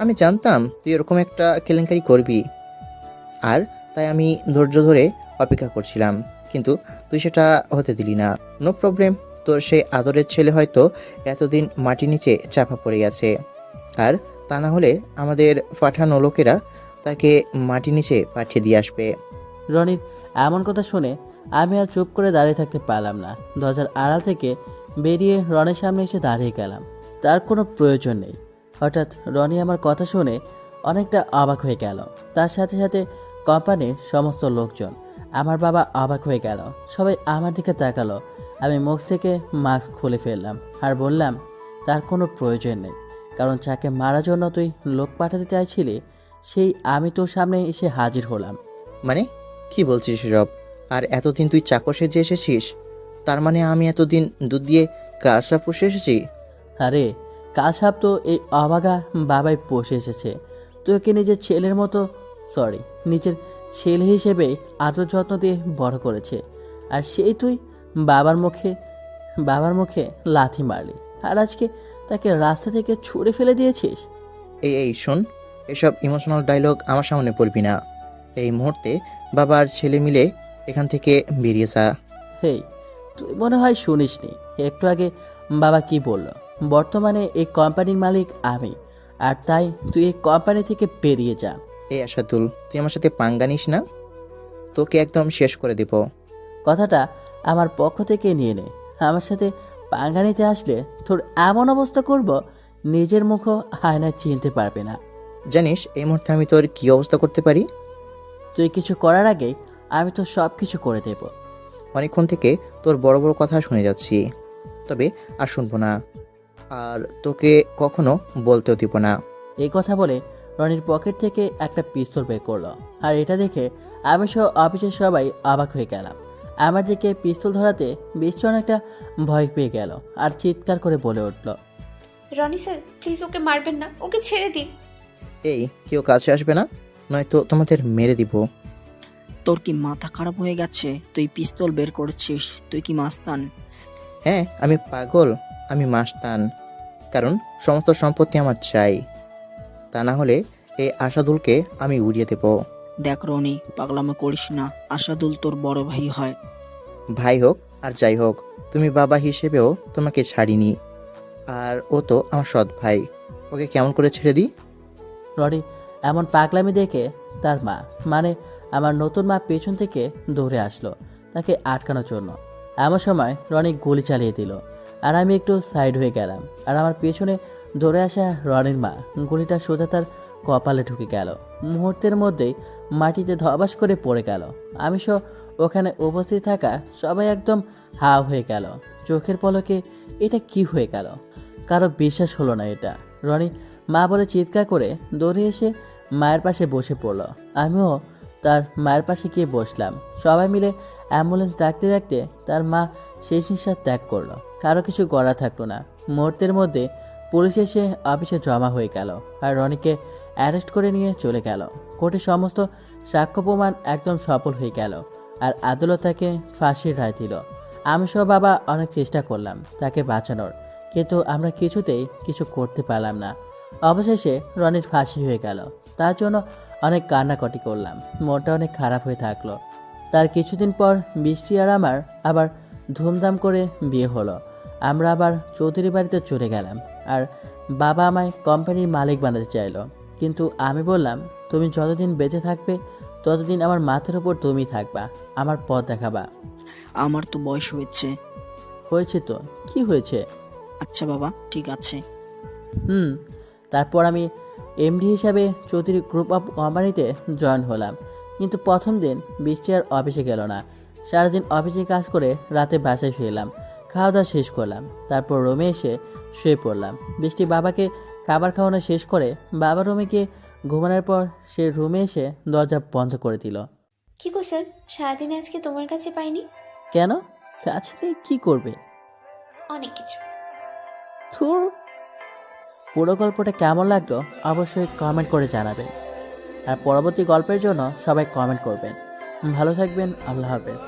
আমি জানতাম তুই এরকম একটা কেলেঙ্কারি করবি, আর তাই আমি ধৈর্য ধরে অপেক্ষা করছিলাম, কিন্তু তুই সেটা হতে দিলি না। নো প্রবলেম, তোর সেই আদরের ছেলে হয়তো এতদিন মাটির নিচে চাপা পড়ে গেছে, আর তা না হলে আমাদের পাঠানো লোকেরা তাকে মাটির নিচে পাঠিয়ে দিয়ে আসবে। রনির এমন কথা শুনে আমি আর চুপ করে দাঁড়িয়ে থাকতে পারলাম না। দরজার আড়াল থেকে বেরিয়ে রনির সামনে এসে দাঁড়িয়ে গেলাম। তার কোনো প্রয়োজন নেই। হঠাৎ রনি আমার কথা শুনে অনেকটা অবাক হয়ে গেল। তার সাথে সাথে কোম্পানির সমস্ত লোকজন। আমার বাবা অবাক হয়ে গেল। সবাই আমার দিকে তাকালো। আমি মুখ থেকে মাস্ক খুলে ফেললাম আর বললাম, তার কোনো প্রয়োজন নেই। কারণ যাকে মারার জন্য তুই লোক পাঠাতে চাইছিলি, সেই আমি তোর সামনে এসে হাজির হলাম। মানে কি বলছিস এসব? আর এতদিন তুই চাকর সেজে এসেছিস? তার মানে আমি এতদিন দুধ দিয়ে কারসা পুষে এসেছি? আরে কাসাব তো এই অবাগা বাবাই পোষে এসেছে। তোকে নিজের ছেলের মতো, সরি, নিজের ছেলে হিসেবে আদর যত্ন দিয়ে বড় করেছে। আর সেই তুই বাবার মুখে লাথি মারলি, আর আজকে তাকে রাস্তা থেকে ছুঁড়ে ফেলে দিয়েছিস। এই শোন, এসব ইমোশনাল ডায়লগ আমার সামনে পড়বি না। এই মুহূর্তে বাবা আর ছেলে মিলে এখান থেকে বেরিয়ে যা। হেই, তুই মনে হয় শুনিসনি একটু আগে বাবা কি বলল। বর্তমানে এই কোম্পানির মালিক আমি, আর তাই তুই এই কোম্পানি থেকে বেরিয়ে যা। এই আশাদুল, তুই আমার সাথে পাঙ্গা নিস না, তোকে একদম শেষ করে দেব। কথাটা আমার পক্ষ থেকে নিয়ে নে। আমার সাথে পাঙ্গা নিতে আসলে তোর এমন অবস্থা করব, নিজের মুখও আয়নায় চিনতে পারবে না। জানিস এই মুহূর্তে আমি তোর কী অবস্থা করতে পারি? তুই কিছু করার আগেই আমি তো সব কিছু করে দেব। অনেকক্ষণ থেকে তোর বড় বড় কথা শুনে যাচ্ছি, তবে আর শুনবো না, আর তোকে কখনো বলতেও দিব না। এই কথা বলে রনির পকেট থেকে একটা পিস্তল বের করলো, আর এটা দেখে আমি সহ অফিসের সবাই অবাক হয়ে গেলাম। আমার দিকে পিস্তল ধরাতে বিশ্ব অনেকটা ভয় পেয়ে গেল আর চিৎকার করে বলে উঠল, রনি স্যার, প্লিজ ওকে মারবেন না, ওকে ছেড়ে দিন। এই কেউ কাছে আসবে না, নয়তো তোমাদের মেরে দিব। তোর কি মাথা খারাপ হয়ে গেছে? তুই পিস্তল বের করেছিস? তুই কি মাস্তান? হ্যাঁ, আমি পাগল, আমি মাস্তান। কারণ সমস্ত সম্পত্তি আমার চাই, তা না হলে এই আশাদুলকে আমি উড়িয়ে দেব। দেখ রনি, পাগলামো করিস না। আশাদুল তোর বড় ভাই হয়। ভাই হোক আর যাই হোক, তুমি বাবা হিসেবেও তোমাকে ছাড়িনি, আর ও তো আমার সৎ ভাই, ওকে কেমন করে ছেড়ে দিই? রনি এমন পাগলামি দেখে তার মা, মানে আমার নতুন মা, পেছন থেকে দৌড়ে আসলো তাকে আটকানোর জন্য। এমন সময় রনি গুলি চালিয়ে দিল, আর আমি একটু সাইড হয়ে গেলাম। আর আমার পেছনে দৌড়ে আসা রনির মা গুলিটা সোজা তার কপালে ঢুকে গেল। মুহূর্তের মধ্যেই মাটিতে ধবাস করে পড়ে গেল। আমি সহ ওখানে উপস্থিত থাকা সবাই একদম হাও হয়ে গেল। চোখের পলকে এটা কি হয়ে গেল, কারো বিশ্বাস হলো না এটা। রনি মা বলে চিৎকার করে দৌড়ে এসে মায়ের পাশে বসে পড়ল। আমিও তার মায়ের পাশে গিয়ে বসলাম। সবাই মিলে অ্যাম্বুলেন্স ডাকতে ডাকতে তার মা শেষ নিঃশ্বাস ত্যাগ করলো। কারো কিছু করা থাকলো না। মুহূর্তের মধ্যে পুলিশ এসে অফিসে জমা হয়ে গেল আর রনিকে অ্যারেস্ট করে নিয়ে চলে গেল। কোর্টে সমস্ত সাক্ষ্য প্রমাণ একদম সফল হয়ে গেল আর আদালত তাকে ফাঁসির রায় দিল। আমি সহ বাবা অনেক চেষ্টা করলাম তাকে বাঁচানোর, কিন্তু আমরা কিছুতেই কিছু করতে পারলাম না। অবশেষে রনির ফাঁসি হয়ে গেল। তার জন্য অনেক কান্নাকাটি করলাম, মনটা অনেক খারাপ হয়ে থাকলো। তার কিছুদিন পর বৃষ্টি আর আমার আবার ধুমধাম করে বিয়ে হলো। আমরা আবার চৌধুরী বাড়িতে চলে গেলাম আর বাবা আমায় কোম্পানির মালিক বানাতে চাইলো, কিন্তু আমি বললাম তুমি যতদিন বেঁচে থাকবে ততদিন আমার মাথার উপর তুমি থাকবা, আমার পথ দেখাবা। আমার তো বয়স হয়েছে। হয়েছে তো, কি হয়েছে? আচ্ছা বাবা, ঠিক আছে। তারপর আমি এমডি হিসাবে চৌধুরী গ্রুপ অফ কোম্পানিতে জয়েন হলাম। কিন্তু প্রথম দিন বৃষ্টি আর অফিসে গেল না। সারাদিন অফিসে কাজ করে রাতে বাসায় ফিরলাম, খাওয়া দাওয়া শেষ করলাম, তারপর রুমে এসে শুয়ে পড়লাম। বৃষ্টি বাবাকে খাবার খাওয়ানো শেষ করে বাবার রুমে গিয়ে ঘুমানোর পর সে রুমে এসে দরজা বন্ধ করে দিল। কি গো স্যার, সারাদিন আজকে তোমার কাছে পাইনি? কেন? কাছে নেই, কি করবে? অনেক কিছু। থুর। পুরো গল্পটা কেমন লাগলো অবশ্যই কমেন্ট করে জানাবেন, আর পরবর্তী গল্পের জন্য সবাই কমেন্ট করবেন। ভালো থাকবেন, আল্লাহ হাফেজ।